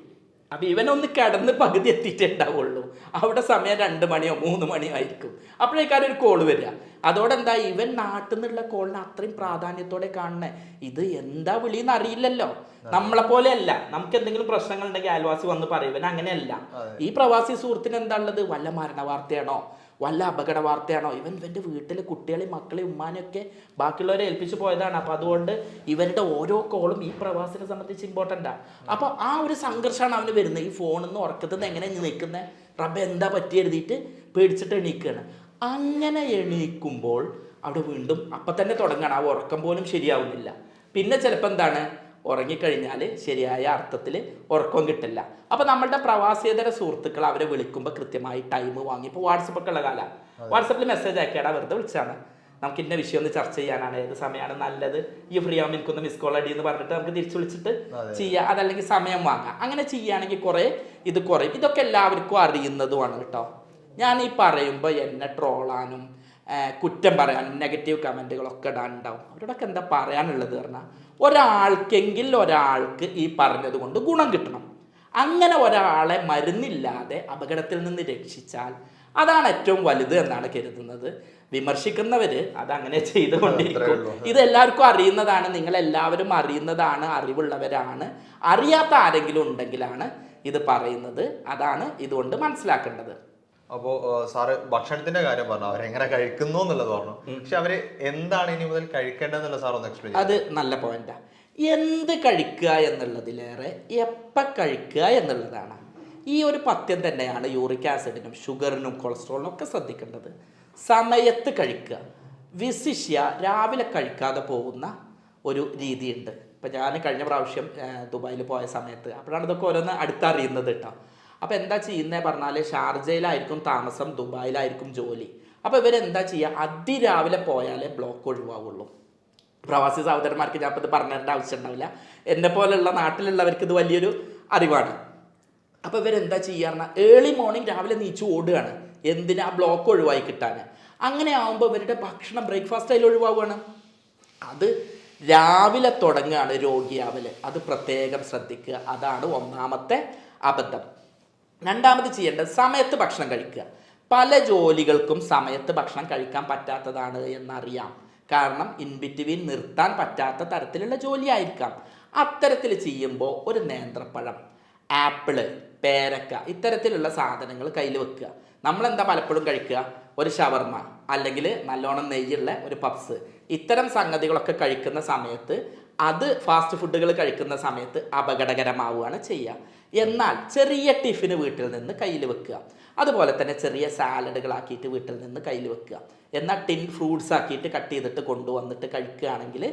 Speaker 1: അപ്പം ഇവനൊന്ന് കിടന്ന് പകുതി എത്തിയിട്ടേ ഉണ്ടാവുള്ളൂ, അവിടെ സമയം 2 മണിയോ 3 മണിയോ ആയിരിക്കും. അപ്പോഴേക്കാരും ഒരു കോള് വരിക. അതോടെ എന്താ, ഇവൻ നാട്ടിൽ നിന്നുള്ള കോളിന് അത്രയും പ്രാധാന്യത്തോടെ കാണണേ. ഇത് എന്താ വിളിയെന്ന് അറിയില്ലല്ലോ, നമ്മളെ പോലെയല്ല. നമുക്ക് എന്തെങ്കിലും പ്രശ്നങ്ങൾ ഉണ്ടെങ്കിൽ അയൽവാസി വന്ന് പറയും, ഇവൻ അങ്ങനെയല്ല. ഈ പ്രവാസി സുഹൃത്തിന് എന്താ ഉള്ളത്, വല്ല മരണ വാർത്തയാണോ, വല്ല അപകട വാർത്തയാണോ, ഇവൻ്റെ വീട്ടിലെ കുട്ടികളെയും മക്കളെയും ഉമ്മാനെയൊക്കെ ബാക്കിയുള്ളവരെ ഏൽപ്പിച്ച് പോയതാണ്. അപ്പം അതുകൊണ്ട് ഇവരുടെ ഓരോ കോളും ഈ പ്രവാസിനെ സംബന്ധിച്ച് ഇമ്പോർട്ടൻ്റാണ്. അപ്പോൾ ആ ഒരു സംഘർഷമാണ് അവന് വരുന്നത്. ഈ ഫോണിൽ നിന്ന് ഉറക്കത്തിൽ നിന്ന് എങ്ങനെ നിൽക്കുന്നത്, റബ്ബെ എന്താ പറ്റി എഴുതിയിട്ട് പേടിച്ചിട്ട് എണീക്കുകയാണ്. അങ്ങനെ എണീക്കുമ്പോൾ അവിടെ വീണ്ടും അപ്പം തന്നെ തുടങ്ങണം, ആ ഉറക്കം പോലും ശരിയാവുന്നില്ല. പിന്നെ ചിലപ്പോൾ എന്താണ്, ഉറങ്ങിക്കഴിഞ്ഞാൽ ശരിയായ അർത്ഥത്തിൽ ഉറക്കം കിട്ടില്ല. അപ്പോൾ നമ്മളുടെ പ്രവാസിയേതര സുഹൃത്തുക്കൾ അവരെ വിളിക്കുമ്പോൾ കൃത്യമായി ടൈം വാങ്ങി. ഇപ്പോൾ വാട്സപ്പൊക്കെ ഉള്ള കാലം, വാട്സപ്പിൽ മെസ്സേജ് ആക്കിയാടാ, വെറുതെ വിളിച്ചാണ്, നമുക്ക് ഇന്ന വിഷയം ഒന്ന് ചർച്ച ചെയ്യാനാണ്, ഏത് സമയമാണ് നല്ലത്, ഈ ഫ്രീ ആവുമ്പോൾ എനിക്കൊന്ന് മിസ് കോൾ അടി എന്ന് പറഞ്ഞിട്ട് നമുക്ക് തിരിച്ചു വിളിച്ചിട്ട് ചെയ്യുക. അതല്ലെങ്കിൽ സമയം വാങ്ങാം. അങ്ങനെ ചെയ്യുകയാണെങ്കിൽ കുറേ ഇത് കുറയും. ഇതൊക്കെ എല്ലാവർക്കും അറിയുന്നതുമാണ് കേട്ടോ. ഞാൻ ഈ പറയുമ്പോൾ എന്നെ ട്രോളാനും കുറ്റം പറയാനും നെഗറ്റീവ് കമൻറ്റുകളൊക്കെ ഇടാനുണ്ടാവും. അവരോടൊക്കെ എന്താ പറയാനുള്ളത് പറഞ്ഞാൽ, ഒരാൾക്ക് ഈ പറഞ്ഞത് കൊണ്ട് ഗുണം കിട്ടണം. അങ്ങനെ ഒരാളെ മരുന്നില്ലാതെ അപകടത്തിൽ നിന്ന് രക്ഷിച്ചാൽ അതാണ് ഏറ്റവും വലുത് എന്നാണ് കരുതുന്നത്. വിമർശിക്കുന്നവർ അതങ്ങനെ ചെയ്തുകൊണ്ടിരിക്കും. ഇതെല്ലാവർക്കും അറിയുന്നതാണ്, നിങ്ങളെല്ലാവരും അറിയുന്നതാണ്, അറിവുള്ളവരാണ്. അറിയാത്ത ആരെങ്കിലും ഉണ്ടെങ്കിലാണ് ഇത് പറയുന്നത്. അതാണ് ഇതുകൊണ്ട് മനസ്സിലാക്കേണ്ടത്.
Speaker 2: അപ്പോ സാറ് ഭക്ഷണത്തിന്റെ കാര്യം പറഞ്ഞു, അവരെങ്ങനെ കഴിക്കുന്നു എന്നുള്ളത് പറഞ്ഞു. പക്ഷെ അവര് എന്താണ് ഇനി മുതൽ കഴിക്കേണ്ടതെന്നുള്ള സാർ ഒന്ന് എക്സ്പ്ലെയിൻ.
Speaker 1: അത് നല്ല പോയിന്റാ. എന്ത് കഴിക്കുക എന്നുള്ളതിലേറെ എപ്പോൾ കഴിക്കുക എന്നുള്ളതാണ്. ഈ ഒരു പഥ്യം തന്നെയാണ് യൂറിക് ആസിഡിനും ഷുഗറിനും കൊളസ്ട്രോളിനും ഒക്കെ ശ്രദ്ധിക്കേണ്ടത്. സമയത്ത് കഴിക്കുക. വിശിഷ്യ രാവിലെ കഴിക്കാതെ പോകുന്ന ഒരു രീതിയുണ്ട്. ഇപ്പം ഞാൻ കഴിഞ്ഞ പ്രാവശ്യം ദുബായിൽ പോയ സമയത്ത് അപ്പോഴാണ് ഇതൊക്കെ ഓരോന്ന് അടുത്തറിയുന്നത് കേട്ടോ. അപ്പോൾ എന്താ ചെയ്യുന്നത് പറഞ്ഞാൽ, ഷാർജയിലായിരിക്കും താമസം, ദുബായിലായിരിക്കും ജോലി. അപ്പോൾ ഇവരെന്താ ചെയ്യുക, അതിരാവിലെ പോയാലേ ബ്ലോക്ക് ഒഴിവാവുള്ളൂ. പ്രവാസി സഹോദരന്മാർക്ക് ഞാൻ ഇപ്പോൾ ഇത് പറഞ്ഞേണ്ട ആവശ്യം ഉണ്ടാവില്ല, എന്നെ പോലെയുള്ള നാട്ടിലുള്ളവർക്ക് ഇത് വലിയൊരു അറിവാണ്. അപ്പോൾ ഇവരെന്താ ചെയ്യുക പറഞ്ഞാൽ, ഏർലി മോർണിംഗ് രാവിലെ നീച്ച് ഓടുകയാണ്. എന്തിനാ, ബ്ലോക്ക് ഒഴിവായി കിട്ടാൻ. അങ്ങനെ ആകുമ്പോൾ ഇവരുടെ ഭക്ഷണം ബ്രേക്ക്ഫാസ്റ്റ് അതിൽ ഒഴിവാവുകയാണ്. അത് രാവിലെ തുടങ്ങുകയാണ് രോഗിയാവൽ. അത് പ്രത്യേകം ശ്രദ്ധിക്കുക. അതാണ് ഒന്നാമത്തെ അബദ്ധം. രണ്ടാമത് ചെയ്യേണ്ടത് സമയത്ത് ഭക്ഷണം കഴിക്കുക. പല ജോലികൾക്കും സമയത്ത് ഭക്ഷണം കഴിക്കാൻ പറ്റാത്തതാണ് എന്നറിയാം. കാരണം ഇൻബിറ്റ്വീൻ നിർത്താൻ പറ്റാത്ത തരത്തിലുള്ള ജോലിയായിരിക്കാം. അത്തരത്തിൽ ചെയ്യുമ്പോൾ ഒരു നേന്ത്രപ്പഴം, ആപ്പിള്, പേരക്ക ഇത്തരത്തിലുള്ള സാധനങ്ങൾ കയ്യിൽ വെക്കുക. നമ്മളെന്താ പലപ്പോഴും കഴിക്കുക, ഒരു ഷവർമ അല്ലെങ്കിൽ നല്ലോണം നെയ്യുള്ള ഒരു പപ്സ്, ഇത്തരം സംഗതികളൊക്കെ കഴിക്കുന്ന സമയത്ത്, അത് ഫാസ്റ്റ് ഫുഡുകൾ കഴിക്കുന്ന സമയത്ത് അപകടകരമാവുകയാണ് ചെയ്യുക. എന്നാൽ ചെറിയ ടിഫിന് വീട്ടിൽ നിന്ന് കയ്യിൽ വെക്കുക. അതുപോലെ തന്നെ ചെറിയ സാലഡുകളാക്കിയിട്ട് വീട്ടിൽ നിന്ന് കയ്യിൽ വെക്കുക. എന്നാൽ ടിൻ ഫ്രൂട്ട്സ് ആക്കിയിട്ട് കട്ട് ചെയ്തിട്ട് കൊണ്ടുവന്നിട്ട് കഴിക്കുകയാണെങ്കിൽ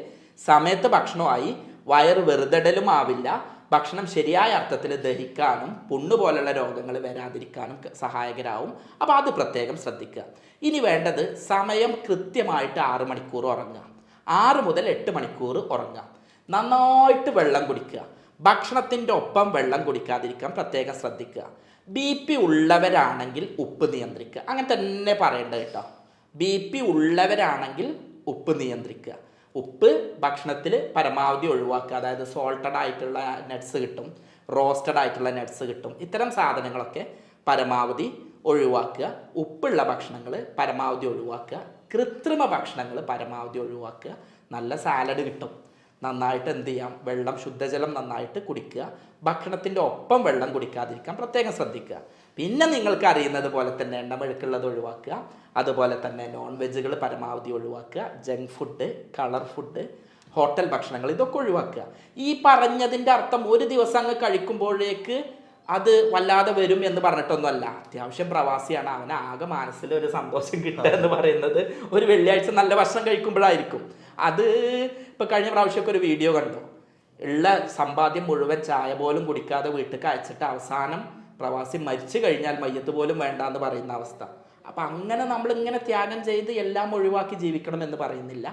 Speaker 1: സമയത്ത് ഭക്ഷണമായി, വയറ് വെറുതെടലും ആവില്ല, ഭക്ഷണം ശരിയായ അർത്ഥത്തിൽ ദഹിക്കാനും പുണ്ണ് പോലുള്ള രോഗങ്ങൾ വരാതിരിക്കാനും സഹായകരാവും. അപ്പോൾ അത് പ്രത്യേകം ശ്രദ്ധിക്കുക. ഇനി വേണ്ടത് സമയം കൃത്യമായിട്ട് 6 മണിക്കൂർ ഉറങ്ങുക. 6 മുതൽ 8 മണിക്കൂർ ഉറങ്ങുക. നന്നായിട്ട് വെള്ളം കുടിക്കുക. ഭക്ഷണത്തിൻ്റെ ഒപ്പം വെള്ളം കുടിക്കാതിരിക്കാൻ പ്രത്യേകം ശ്രദ്ധിക്കുക. BP ഉള്ളവരാണെങ്കിൽ ഉപ്പ് നിയന്ത്രിക്കുക. അങ്ങനെ തന്നെ പറയേണ്ടത് കേട്ടോ. BP ഉള്ളവരാണെങ്കിൽ ഉപ്പ് നിയന്ത്രിക്കുക. ഉപ്പ് ഭക്ഷണത്തിൽ പരമാവധി ഒഴിവാക്കുക. അതായത് സോൾട്ടഡ് ആയിട്ടുള്ള നട്ട്സ് കിട്ടും, റോസ്റ്റഡ് ആയിട്ടുള്ള നട്ട്സ് കിട്ടും. ഇത്തരം സാധനങ്ങളൊക്കെ പരമാവധി ഒഴിവാക്കുക. ഉപ്പുള്ള ഭക്ഷണങ്ങൾ പരമാവധി ഒഴിവാക്കുക. കൃത്രിമ ഭക്ഷണങ്ങൾ പരമാവധി ഒഴിവാക്കുക. നല്ല സാലഡ് കിട്ടും. നന്നായിട്ട് എന്ത് ചെയ്യാം, വെള്ളം, ശുദ്ധജലം നന്നായിട്ട് കുടിക്കുക. ഭക്ഷണത്തിൻ്റെ ഒപ്പം വെള്ളം കുടിക്കാതിരിക്കാൻ പ്രത്യേകം ശ്രദ്ധിക്കുക. പിന്നെ നിങ്ങൾക്ക് അറിയുന്നത് പോലെ തന്നെ എണ്ണമെഴുക്കുള്ളത് ഒഴിവാക്കുക. അതുപോലെ തന്നെ നോൺ വെജുകൾ പരമാവധി ഒഴിവാക്കുക. Junk food, colour food, hotel ഭക്ഷണങ്ങൾ ഇതൊക്കെ ഒഴിവാക്കുക. ഈ പറഞ്ഞതിൻ്റെ അർത്ഥം ഒരു ദിവസം അങ്ങ് കഴിക്കുമ്പോഴേക്ക് അത് വല്ലാതെ വരും എന്ന് പറഞ്ഞിട്ടൊന്നുമല്ല. അത്യാവശ്യം പ്രവാസിയാണ്, അവന് ആകെ മനസ്സിൽ ഒരു സന്തോഷം കിട്ടുക എന്ന് പറയുന്നത് ഒരു വെള്ളിയാഴ്ച നല്ല ഭക്ഷണം കഴിക്കുമ്പോഴായിരിക്കും. അത് ഇപ്പോൾ കഴിഞ്ഞ പ്രാവശ്യമൊക്കെ ഒരു വീഡിയോ കണ്ടു. ഉള്ള സമ്പാദ്യം മുഴുവൻ ചായ പോലും കുടിക്കാതെ വീട്ടിലേക്ക് അയച്ചിട്ട് അവസാനം പ്രവാസി മരിച്ചു കഴിഞ്ഞാൽ മയ്യത്ത് പോലും വേണ്ട എന്ന് പറയുന്ന അവസ്ഥ. അപ്പം അങ്ങനെ നമ്മളിങ്ങനെ ത്യാഗം ചെയ്ത് എല്ലാം ഒഴിവാക്കി ജീവിക്കണം എന്ന് പറയുന്നില്ല.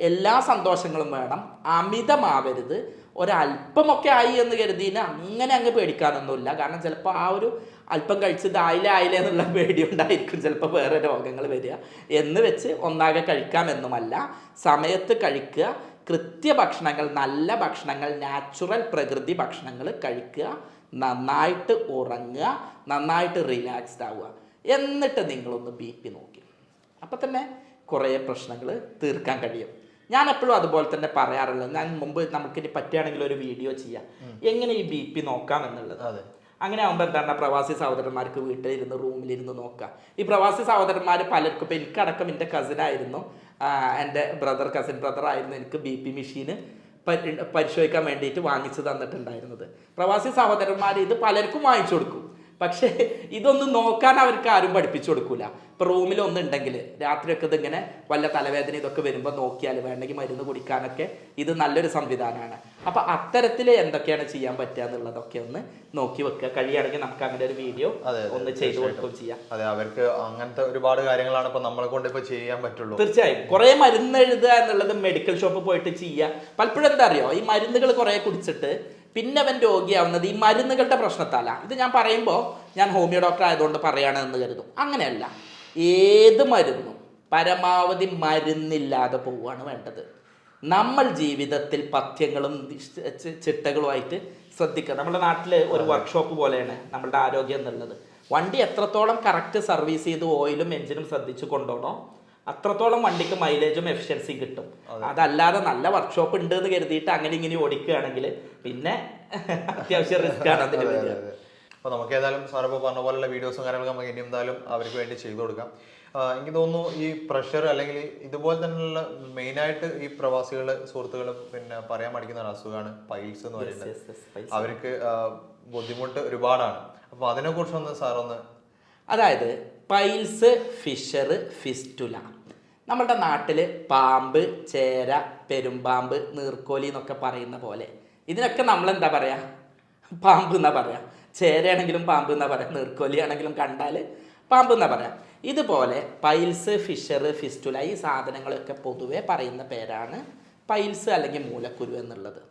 Speaker 1: എല്ലാ സന്തോഷങ്ങളും വേണം, അമിതമാവരുത്. ഒരല്പമൊക്കെ ആയി എന്ന് കരുതിന് അങ്ങനെ അങ്ങ് പേടിക്കാനൊന്നുമില്ല. കാരണം ചിലപ്പോൾ ആ ഒരു അല്പം കഴിച്ചത് ആയില്ല എന്നുള്ള പേടി ഉണ്ടായിരിക്കും ചിലപ്പോൾ വേറെ രോഗങ്ങൾ വരിക. എന്ന് വെച്ച് ഒന്നാകെ കഴിക്കാമെന്നുമല്ല. സമയത്ത് കഴിക്കുക, കൃത്യഭക്ഷണങ്ങൾ, നല്ല ഭക്ഷണങ്ങൾ, നാച്ചുറൽ പ്രകൃതി ഭക്ഷണങ്ങൾ കഴിക്കുക, നന്നായിട്ട് ഉറങ്ങുക, നന്നായിട്ട് റിലാക്സ്ഡ് ആവുക. എന്നിട്ട് നിങ്ങളൊന്ന് BP നോക്കി, അപ്പം തന്നെ കുറേ പ്രശ്നങ്ങൾ തീർക്കാൻ കഴിയും. ഞാൻ എപ്പോഴും അതുപോലെ തന്നെ പറയാറുള്ളത്, ഞാൻ മുമ്പ് നമുക്കിനി പറ്റുകയാണെങ്കിൽ ഒരു വീഡിയോ ചെയ്യാം എങ്ങനെ ഈ BP നോക്കാം എന്നുള്ളത്. അങ്ങനെ ആകുമ്പോൾ എന്താണ്, പ്രവാസി സഹോദരന്മാർക്ക് വീട്ടിലിരുന്ന് റൂമിലിരുന്ന് നോക്കാം. ഈ പ്രവാസി സഹോദരന്മാർ പലർക്കും, ഇപ്പോൾ എനിക്കടക്കം, എൻ്റെ കസിനായിരുന്നു, എൻ്റെ കസിൻ ബ്രദർ ആയിരുന്നു എനിക്ക് BP മെഷീന് പരിശോധിക്കാൻ വേണ്ടിയിട്ട് വാങ്ങിച്ചു തന്നിട്ടുണ്ടായിരുന്നത്. പ്രവാസി സഹോദരന്മാർ ഇത് പലർക്കും വാങ്ങിച്ചു കൊടുക്കും. പക്ഷേ ഇതൊന്നും നോക്കാൻ അവർക്ക് ആരും പഠിപ്പിച്ചു കൊടുക്കൂല. ഇപ്പോൾ റൂമിലൊന്നുണ്ടെങ്കിൽ രാത്രിയൊക്കെ ഇതിങ്ങനെ വല്ല തലവേദന ഇതൊക്കെ വരുമ്പോൾ നോക്കിയാൽ വേണമെങ്കിൽ മരുന്ന് കുടിക്കാനൊക്കെ ഇത് നല്ലൊരു സംവിധാനമാണ്. അപ്പോൾ അത്തരത്തിൽ എന്തൊക്കെയാണ് ചെയ്യാൻ പറ്റുക എന്നുള്ളതൊക്കെ ഒന്ന് നോക്കി വെക്കുക. കഴിയുകയാണെങ്കിൽ നമുക്ക് അങ്ങനെ ഒരു വീഡിയോ ഒന്ന് ചെയ്തു കൊടുക്കുകയും ചെയ്യാം.
Speaker 2: അതെ, അവർക്ക് അങ്ങനത്തെ ഒരുപാട് കാര്യങ്ങളാണ് ഇപ്പൊ നമ്മളെ കൊണ്ട് ഇപ്പൊ ചെയ്യാൻ പറ്റുള്ളൂ.
Speaker 1: തീർച്ചയായും കുറേ മരുന്ന് എഴുതുക എന്നുള്ളത് മെഡിക്കൽ ഷോപ്പിൽ പോയിട്ട് ചെയ്യുക. പലപ്പോഴും എന്താ അറിയോ, ഈ മരുന്നുകൾ കുറേ കുടിച്ചിട്ട് പിന്നെ അവൻ രോഗിയാവുന്നത് ഈ മരുന്നുകളുടെ പ്രശ്നത്താലാണ്. ഇത് ഞാൻ പറയുമ്പോൾ ഞാൻ ഹോമിയോ ഡോക്ടർ ആയതുകൊണ്ട് പറയുകയാണെന്ന് കരുതും. അങ്ങനെയല്ല. ഏത് മരുന്നും പരമാവധി മരുന്നില്ലാതെ പോവുകയാണ് വേണ്ടത്. നമ്മൾ ജീവിതത്തിൽ പഥ്യങ്ങളും ചിട്ടകളുമായിട്ട് ശ്രദ്ധിക്കുക. നമ്മുടെ നാട്ടിൽ ഒരു വർക്ക്ഷോപ്പ് പോലെയാണ് നമ്മളുടെ ആരോഗ്യം എന്നുള്ളത്. വണ്ടി എത്രത്തോളം കറക്റ്റ് സർവീസ് ചെയ്ത് ഓയിലും എഞ്ചിനും ശ്രദ്ധിച്ച് കൊണ്ടുപോകണോ അത്രത്തോളം വണ്ടിക്ക് മൈലേജും എഫിഷ്യൻസിയും കിട്ടും. അതല്ലാതെ നല്ല വർക്ക്ഷോപ്പ് ഉണ്ട് എന്ന് കരുതിയിട്ട് അങ്ങനെ ഇങ്ങനെ ഓടിക്കുകയാണെങ്കിൽ പിന്നെ അത്യാവശ്യം റിസ്ക് ആണ് അതിന് വരിക.
Speaker 2: അപ്പോൾ നമുക്ക് ഏതായാലും സാർ ഇപ്പോൾ പറഞ്ഞ പോലുള്ള വീഡിയോസും കാര്യങ്ങളൊക്കെ നമുക്ക് ഇനി എന്തായാലും അവർക്ക് വേണ്ടി ചെയ്തു കൊടുക്കാം. എനിക്ക് തോന്നുന്നു ഈ പ്രഷർ അല്ലെങ്കിൽ ഇതുപോലെ തന്നെയുള്ള മെയിനായിട്ട് ഈ പ്രവാസികൾ സുഹൃത്തുക്കൾ പിന്നെ പറയാൻ പഠിക്കുന്ന ഒരു അസുഖമാണ് പൈൽസ് എന്ന് പറയുന്നത്. അവർക്ക് ബുദ്ധിമുട്ട് ഒരുപാടാണ്. അപ്പോൾ അതിനെക്കുറിച്ച് ഒന്ന് സാറൊന്ന്.
Speaker 1: അതായത് പൈൽസ്, ഫിഷർ, ഫിസ്റ്റുല. നമ്മുടെ നാട്ടിൽ പാമ്പ്, ചേര, പെരുമ്പാമ്പ്, നീർക്കോലി എന്നൊക്കെ പറയുന്ന പോലെ ഇതിനൊക്കെ നമ്മളെന്താ പറയുക? പാമ്പ് എന്നാ പറയാം. ചേരയാണെങ്കിലും പാമ്പ് എന്നാ പറയാം, നീർക്കോലി ആണെങ്കിലും കണ്ടാൽ പാമ്പ് എന്നാ പറയാം. ഇതുപോലെ പൈൽസ്, ഫിഷർ, ഫിസ്റ്റുല ഈ സാധനങ്ങളൊക്കെ പൊതുവെ പറയുന്ന പേരാണ് പൈൽസ് അല്ലെങ്കിൽ മൂലക്കുരു എന്നുള്ളത്.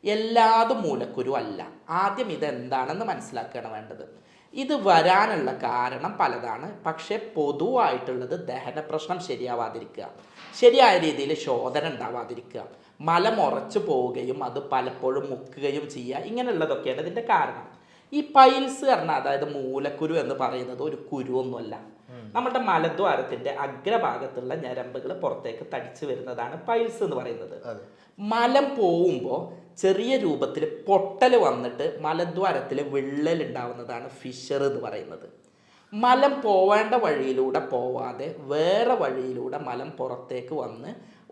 Speaker 1: എല്ലാതും മൂലക്കുരു അല്ല. ആദ്യം ഇതെന്താണെന്ന് മനസ്സിലാക്കുകയാണ് വേണ്ടത്. ഇത് വരാനുള്ള കാരണം പലതാണ്. പക്ഷേ പൊതുവായിട്ടുള്ളത് ദഹന പ്രശ്നം ശരിയാവാതിരിക്കുക, ശരിയായ രീതിയിൽ ശോധന ഉണ്ടാവാതിരിക്കുക, മലം ഉറച്ചു പോവുകയും അത് പലപ്പോഴും മുക്കുകയും ചെയ്യുക, ഇങ്ങനെയുള്ളതൊക്കെയാണ് ഇതിൻ്റെ കാരണം. ഈ പൈൽസ് പറഞ്ഞാൽ അതായത് മൂലക്കുരു എന്ന് പറയുന്നത് ഒരു കുരുവൊന്നുമല്ല. നമ്മുടെ മലദ്വാരത്തിൻ്റെ അഗ്രഭാഗത്തുള്ള ഞരമ്പുകൾ പുറത്തേക്ക് തടിച്ചു വരുന്നതാണ് പൈൽസ് എന്ന് പറയുന്നത്. മലം പോവുമ്പോൾ ചെറിയ രൂപത്തിൽ പൊട്ടൽ വന്നിട്ട് മലദ്വാരത്തിൽ വിള്ളൽ ഉണ്ടാവുന്നതാണ് ഫിഷർ എന്ന് പറയുന്നത്. മലം പോവേണ്ട വഴിയിലൂടെ പോവാതെ വേറെ വഴിയിലൂടെ മലം പുറത്തേക്ക് വന്ന്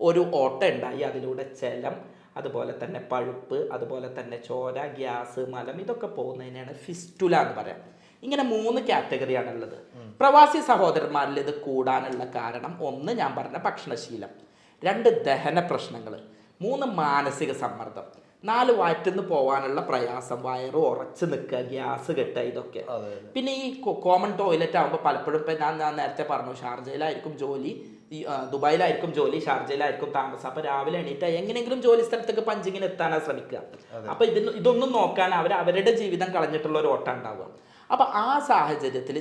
Speaker 1: ഒരു ഓട്ട ഉണ്ടായി അതിലൂടെ ജലം, അതുപോലെ തന്നെ പഴുപ്പ്, അതുപോലെ തന്നെ ചോര, ഗ്യാസ്, മലം ഇതൊക്കെ പോകുന്നതിനാണ് ഫിസ്റ്റുല എന്ന് പറയാം. ഇങ്ങനെ 3 കാറ്റഗറിയാണുള്ളത്. പ്രവാസി സഹോദരന്മാരിൽ ഇത് കൂടാനുള്ള കാരണം 1 ഞാൻ പറഞ്ഞ ഭക്ഷണശീലം, 2 ദഹന പ്രശ്നങ്ങൾ, 3 മാനസിക സമ്മർദ്ദം, 4 വയറ്റിന്ന് പോകാനുള്ള പ്രയാസം, വയറ് ഉറച്ച് നിൽക്കുക, ഗ്യാസ് കെട്ടുക, ഇതൊക്കെ. പിന്നെ ഈ കോമൺ ടോയ്ലറ്റ് ആകുമ്പോൾ പലപ്പോഴും ഇപ്പം ഞാൻ നേരത്തെ പറഞ്ഞു ഷാർജയിലായിരിക്കും ജോലി, ദുബായിലായിരിക്കും ജോലി, ഷാർജയിലായിരിക്കും താമസം. അപ്പോൾ രാവിലെ എണീറ്റ് എങ്ങനെയെങ്കിലും ജോലി സ്ഥലത്തേക്ക് പഞ്ചിങ്ങിന് എത്താനാണ് ശ്രമിക്കുക. അപ്പോൾ ഇതൊന്നും നോക്കാൻ അവരുടെ ജീവിതം കളഞ്ഞിട്ടുള്ള ഒരു ഓട്ടം ഉണ്ടാവുക. അപ്പോൾ ആ സാഹചര്യത്തിൽ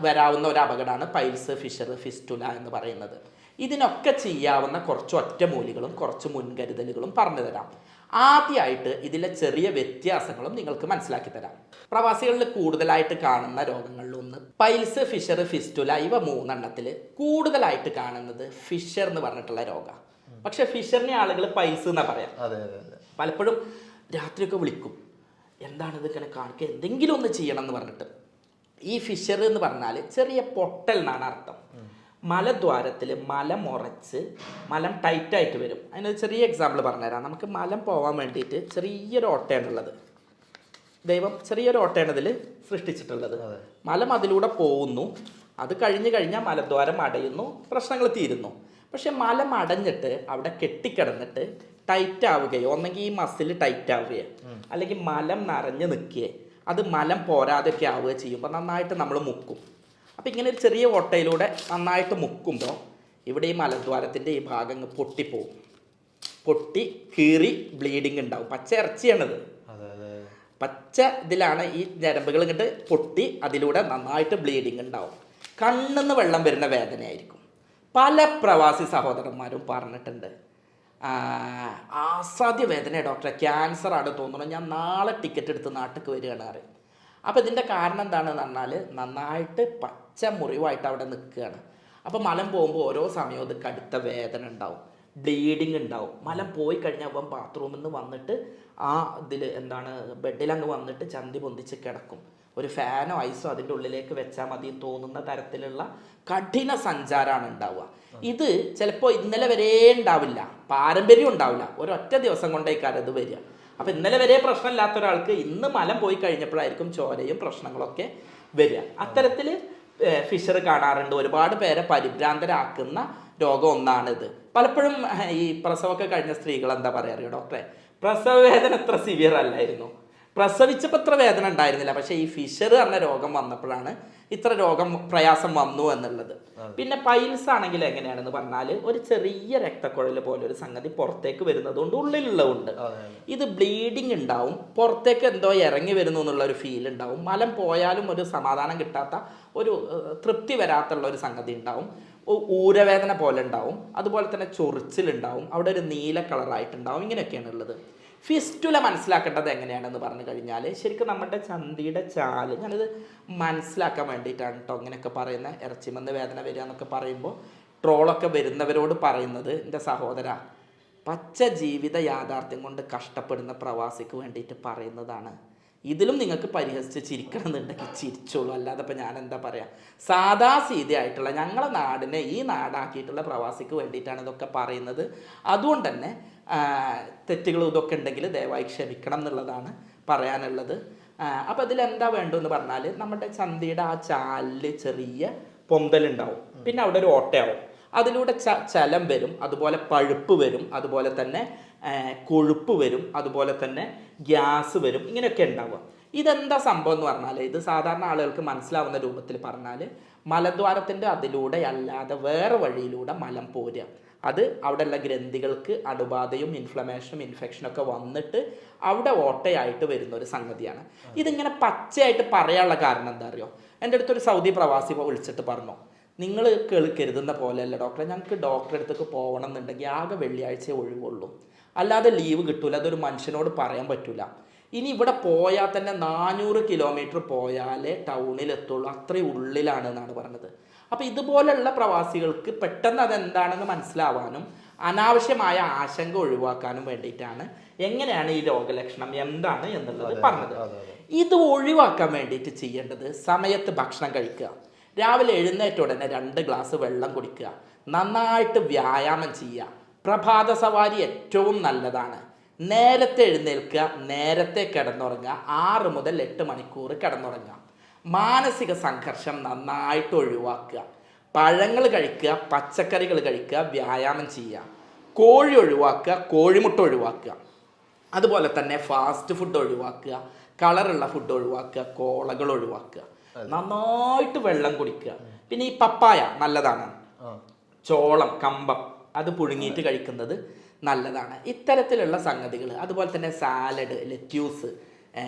Speaker 1: വരാവുന്ന ഒരു അപകടമാണ് പൈൽസ്, ഫിഷർ, ഫിസ്റ്റുല എന്ന് പറയുന്നത്. ഇതിനൊക്കെ ചെയ്യാവുന്ന കുറച്ച് ഒറ്റമൂലികളും കുറച്ച് മുൻകരുതലുകളും പറഞ്ഞു തരാം. ആദ്യമായിട്ട് ഇതിലെ ചെറിയ വ്യത്യാസങ്ങളും നിങ്ങൾക്ക് മനസ്സിലാക്കി തരാം. പ്രവാസികളിൽ കൂടുതലായിട്ട് കാണുന്ന രോഗങ്ങളിലൊന്ന് പൈൽസ്, ഫിഷർ, ഫിസ്റ്റുല. ഇവ 3 എണ്ണത്തിൽ കൂടുതലായിട്ട് കാണുന്നത് ഫിഷർ എന്ന് പറഞ്ഞിട്ടുള്ള രോഗമാണ്. പക്ഷെ ഫിഷറിനെ ആളുകൾ പൈൽസ് എന്നാ പറയാം. പലപ്പോഴും രാത്രിയൊക്കെ വിളിക്കും, എന്താണിത് ഇങ്ങനെ കാണിക്കുക, എന്തെങ്കിലും ഒന്ന് ചെയ്യണം എന്ന് പറഞ്ഞിട്ട്. ഈ ഫിഷർ എന്ന് പറഞ്ഞാൽ ചെറിയ പൊട്ടൽ എന്നാണ് അർത്ഥം. മലദ്വാരത്തിൽ മലം ഉറച്ച് മലം ടൈറ്റായിട്ട് വരും. അതിനൊരു ചെറിയ എക്സാമ്പിൾ പറഞ്ഞുതരാം. നമുക്ക് മലം പോകാൻ വേണ്ടിയിട്ട് ചെറിയൊരു ഓട്ടയാണുള്ളത്. ദൈവം ചെറിയൊരു ഓട്ടയാണ് ഇതിൽ സൃഷ്ടിച്ചിട്ടുള്ളത്. മലം അതിലൂടെ പോകുന്നു, അത് കഴിഞ്ഞാൽ മലദ്വാരം അടയുന്നു, പ്രശ്നങ്ങൾ തീരുന്നു. പക്ഷെ മലം അടഞ്ഞിട്ട് അവിടെ കെട്ടിക്കിടന്നിട്ട് ടൈറ്റ് ആവുകയോ, ഒന്നെങ്കിൽ ഈ മസിൽ ടൈറ്റ് ആവുകയോ അല്ലെങ്കിൽ മലം നിറഞ്ഞ് നിൽക്കുകയോ, അത് മലം പോരാതെയൊക്കെ ആവുകയോ ചെയ്യുമ്പോൾ നന്നായിട്ട് നമ്മൾ മുക്കും. അപ്പോൾ ഇങ്ങനെ ഒരു ചെറിയ ഓട്ടയിലൂടെ നന്നായിട്ട് മുക്കുമ്പോൾ ഇവിടെ ഈ മലദ്വാരത്തിൻ്റെ ഈ ഭാഗം പൊട്ടിപ്പോവും. പൊട്ടി കീറി ബ്ലീഡിങ് ഉണ്ടാവും. പച്ച ഇറച്ചിയാണിത്, പച്ച ഇതിലാണ് ഈ ഞരമ്പുകൾ ഇങ്ങോട്ട് പൊട്ടി അതിലൂടെ നന്നായിട്ട് ബ്ലീഡിങ് ഉണ്ടാവും. കണ്ണിന്ന് വെള്ളം വരുന്ന വേദനയായിരിക്കും. പല പ്രവാസി സഹോദരന്മാരും പറഞ്ഞിട്ടുണ്ട്, അസാധ്യ വേദന ഡോക്ടറെ, ക്യാൻസർ ആണ് തോന്നുന്നു, ഞാൻ നാളെ ടിക്കറ്റ് എടുത്ത് നാട്ടിലേക്ക് വരികയാണ് പറയും. അപ്പോൾ ഇതിൻ്റെ കാരണം എന്താണെന്ന് പറഞ്ഞാൽ നന്നായിട്ട് പച്ച മുറിവായിട്ട് അവിടെ നിൽക്കുകയാണ്. അപ്പോൾ മലം പോകുമ്പോൾ ഓരോ സമയവും ഇത് കടുത്ത വേദന ഉണ്ടാവും, ബ്ലീഡിങ് ഉണ്ടാവും. മലം പോയി കഴിഞ്ഞാൽ അവൻ ബാത്റൂമിൽ നിന്ന് വന്നിട്ട് ബെഡിലങ്ങ് വന്നിട്ട് ചന്തി പൊന്തിച്ച് കിടക്കും. ഒരു ഫാനോ ഐസോ അതിൻ്റെ ഉള്ളിലേക്ക് വെച്ചാൽ മതി തോന്നുന്ന തരത്തിലുള്ള കഠിന സഞ്ചാരമാണ് ഉണ്ടാവുക. ഇത് ചിലപ്പോൾ ഇന്നലെ വരെ ഉണ്ടാവില്ല, പാരമ്പര്യം ഉണ്ടാവില്ല, ഒരൊറ്റ ദിവസം കൊണ്ടേക്കാരം ഇത് വരിക. അപ്പോൾ ഇന്നലെ വരെ പ്രശ്നമില്ലാത്ത ഒരാൾക്ക് ഇന്ന് മലം പോയി കഴിഞ്ഞപ്പോഴായിരിക്കും ചോരയും പ്രശ്നങ്ങളൊക്കെ വരിക. അത്തരത്തിൽ ഫിഷർ കാണാറുണ്ട്. ഒരുപാട് പേരെ പരിഭ്രാന്തരാക്കുന്ന രോഗം ഒന്നാണിത്. പലപ്പോഴും ഈ പ്രസവമൊക്കെ കഴിഞ്ഞ സ്ത്രീകൾ എന്താ പറയാറിയോ, ഡോക്ടറെ പ്രസവ വേദന എത്ര സിവിയർ അല്ലായിരുന്നു, പ്രസവിച്ചപ്പോൾ ഇത്ര വേദന ഉണ്ടായിരുന്നില്ല, പക്ഷേ ഈ ഫിഷർ പറഞ്ഞ രോഗം വന്നപ്പോഴാണ് ഇത്ര പ്രയാസം വന്നു എന്നുള്ളത്. പിന്നെ പൈൽസ് ആണെങ്കിൽ എങ്ങനെയാണെന്ന് പറഞ്ഞാൽ ഒരു ചെറിയ രക്തക്കുഴൽ പോലെ ഒരു സംഗതി പുറത്തേക്ക് വരുന്നതുകൊണ്ട് ഉള്ളിലുള്ളതുണ്ട്. ഇത് ബ്ലീഡിങ് ഉണ്ടാവും, പുറത്തേക്ക് എന്തോ ഇറങ്ങി വരുന്നു എന്നുള്ള ഒരു ഫീൽ ഉണ്ടാവും, മലം പോയാലും ഒരു സമാധാനം കിട്ടാത്ത ഒരു തൃപ്തി വരാത്തുള്ള ഒരു സംഗതി ഉണ്ടാവും, ഊരവേദന പോലെ ഉണ്ടാവും, അതുപോലെ തന്നെ ചൊറിച്ചിലുണ്ടാവും, അവിടെ ഒരു നീല കളറായിട്ടുണ്ടാവും. ഇങ്ങനെയൊക്കെയാണ് ഉള്ളത്. ഫിസ്റ്റുല മനസ്സിലാക്കേണ്ടത് എങ്ങനെയാണെന്ന് പറഞ്ഞു കഴിഞ്ഞാൽ ശരിക്കും നമ്മുടെ ചന്തിയുടെ ചാല്, ഞാനിത് മനസ്സിലാക്കാൻ വേണ്ടിയിട്ടാണ് കേട്ടോ ഇങ്ങനെയൊക്കെ പറയുന്നത്. ഇറച്ചിമന്ന് വേദന വരിക എന്നൊക്കെ പറയുമ്പോൾ ട്രോളൊക്കെ വരുന്നവരോട് പറയുന്നത്, എൻ്റെ സഹോദര, പച്ച ജീവിത യാഥാർത്ഥ്യം കൊണ്ട് കഷ്ടപ്പെടുന്ന പ്രവാസിക്ക് വേണ്ടിയിട്ട് പറയുന്നതാണ്. ഇതിലും നിങ്ങൾക്ക് പരിഹസിച്ച് ചിരിക്കണം എന്നുണ്ടെങ്കിൽ ചിരിച്ചോളൂ, അല്ലാതെ ഇപ്പം ഞാൻ എന്താ പറയുക. സാധാ സീതയായിട്ടുള്ള ഞങ്ങളെ നാടിനെ ഈ നാടാക്കിയിട്ടുള്ള പ്രവാസിക്ക് വേണ്ടിയിട്ടാണ് ഇതൊക്കെ പറയുന്നത്. അതുകൊണ്ട് തന്നെ തെറ്റുകളും ഇതൊക്കെ ഉണ്ടെങ്കിൽ ദയവായി ക്ഷമിക്കണം എന്നുള്ളതാണ് പറയാനുള്ളത്. അപ്പോൾ ഇതിലെന്താ വേണ്ടതെന്ന് പറഞ്ഞാൽ നമ്മുടെ ചന്തിയുടെ ആ ചാലിൽ ചെറിയ പൊന്തലുണ്ടാവും, പിന്നെ അവിടെ ഒരു ഓട്ടയാവും, അതിലൂടെ ചലം വരും, അതുപോലെ പഴുപ്പ് വരും, അതുപോലെ തന്നെ കൊഴുപ്പ് വരും, അതുപോലെ തന്നെ ഗ്യാസ് വരും, ഇങ്ങനെയൊക്കെ ഉണ്ടാവുക. ഇതെന്താ സംഭവം എന്ന് പറഞ്ഞാൽ, ഇത് സാധാരണ ആളുകൾക്ക് മനസ്സിലാവുന്ന രൂപത്തിൽ പറഞ്ഞാൽ മലദ്വാരത്തിൻ്റെ അതിലൂടെ അല്ലാതെ വേറെ വഴിയിലൂടെ മലം പോരുക. അത് അവിടെയുള്ള ഗ്രന്ഥികൾക്ക് അണുബാധയും ഇൻഫ്ലമേഷനും ഇൻഫെക്ഷനൊക്കെ വന്നിട്ട് അവിടെ ഓട്ടയായിട്ട് വരുന്ന ഒരു സംഗതിയാണ്. ഇതിങ്ങനെ പച്ചയായിട്ട് പറയാനുള്ള കാരണം എന്താ അറിയോ? എൻ്റെ അടുത്തൊരു സൗദി പ്രവാസി വിളിച്ചിട്ട് പറഞ്ഞു, നിങ്ങൾ കരുതുന്ന പോലെയല്ല ഡോക്ടറെ, ഞങ്ങൾക്ക് ഡോക്ടറെ അടുത്തേക്ക് പോകണം എന്നുണ്ടെങ്കിൽ ആകെ വെള്ളിയാഴ്ചയെ ഒഴിവുള്ളൂ, അല്ലാതെ ലീവ് കിട്ടൂല, അതൊരു മനുഷ്യനോട് പറയാൻ പറ്റൂല. ഇനി ഇവിടെ പോയാൽ തന്നെ 400 കിലോമീറ്റർ പോയാലേ ടൗണിലെത്തുള്ളൂ, അത്രയും ഉള്ളിലാണ് എന്നാണ് പറഞ്ഞത്. അപ്പോൾ ഇതുപോലുള്ള പ്രവാസികൾക്ക് പെട്ടെന്ന് അതെന്താണെന്ന് മനസ്സിലാവാനും അനാവശ്യമായ ആശങ്ക ഒഴിവാക്കാനും വേണ്ടിയിട്ടാണ് എങ്ങനെയാണ് ഈ രോഗലക്ഷണം എന്താണ് എന്നുള്ളത് പറഞ്ഞത്. ഇത് ഒഴിവാക്കാൻ വേണ്ടിയിട്ട് ചെയ്യേണ്ടത് സമയത്ത് ഭക്ഷണം കഴിക്കുക, രാവിലെ എഴുന്നേറ്റ ഉടനെ 2 ഗ്ലാസ് വെള്ളം കുടിക്കുക, നന്നായിട്ട് വ്യായാമം ചെയ്യുക, പ്രഭാത സവാരി ഏറ്റവും നല്ലതാണ്, നേരത്തെ എഴുന്നേൽക്കുക, നേരത്തെ കിടന്നുറങ്ങുക, 6 മുതൽ 8 മണിക്കൂർ കിടന്നുറങ്ങുക, മാനസിക സംഘർഷം നന്നായിട്ട് ഒഴിവാക്കുക, പഴങ്ങൾ കഴിക്കുക, പച്ചക്കറികൾ കഴിക്കുക, വ്യായാമം ചെയ്യുക, കോഴി ഒഴിവാക്കുക, കോഴിമുട്ട ഒഴിവാക്കുക, അതുപോലെ തന്നെ ഫാസ്റ്റ് ഫുഡ് ഒഴിവാക്കുക, കളറുള്ള ഫുഡ് ഒഴിവാക്കുക, കോളകൾ ഒഴിവാക്കുക, നന്നായിട്ട് വെള്ളം കുടിക്കുക. പിന്നെ ഈ പപ്പായ നല്ലതാണ്, ചോളം, കമ്പം അത് പുഴുങ്ങിയിട്ട് കഴിക്കുന്നത് നല്ലതാണ്. ഇത്തരത്തിലുള്ള സംഗതികൾ, അതുപോലെ തന്നെ സാലഡ്, ലെറ്റ്യൂസ്,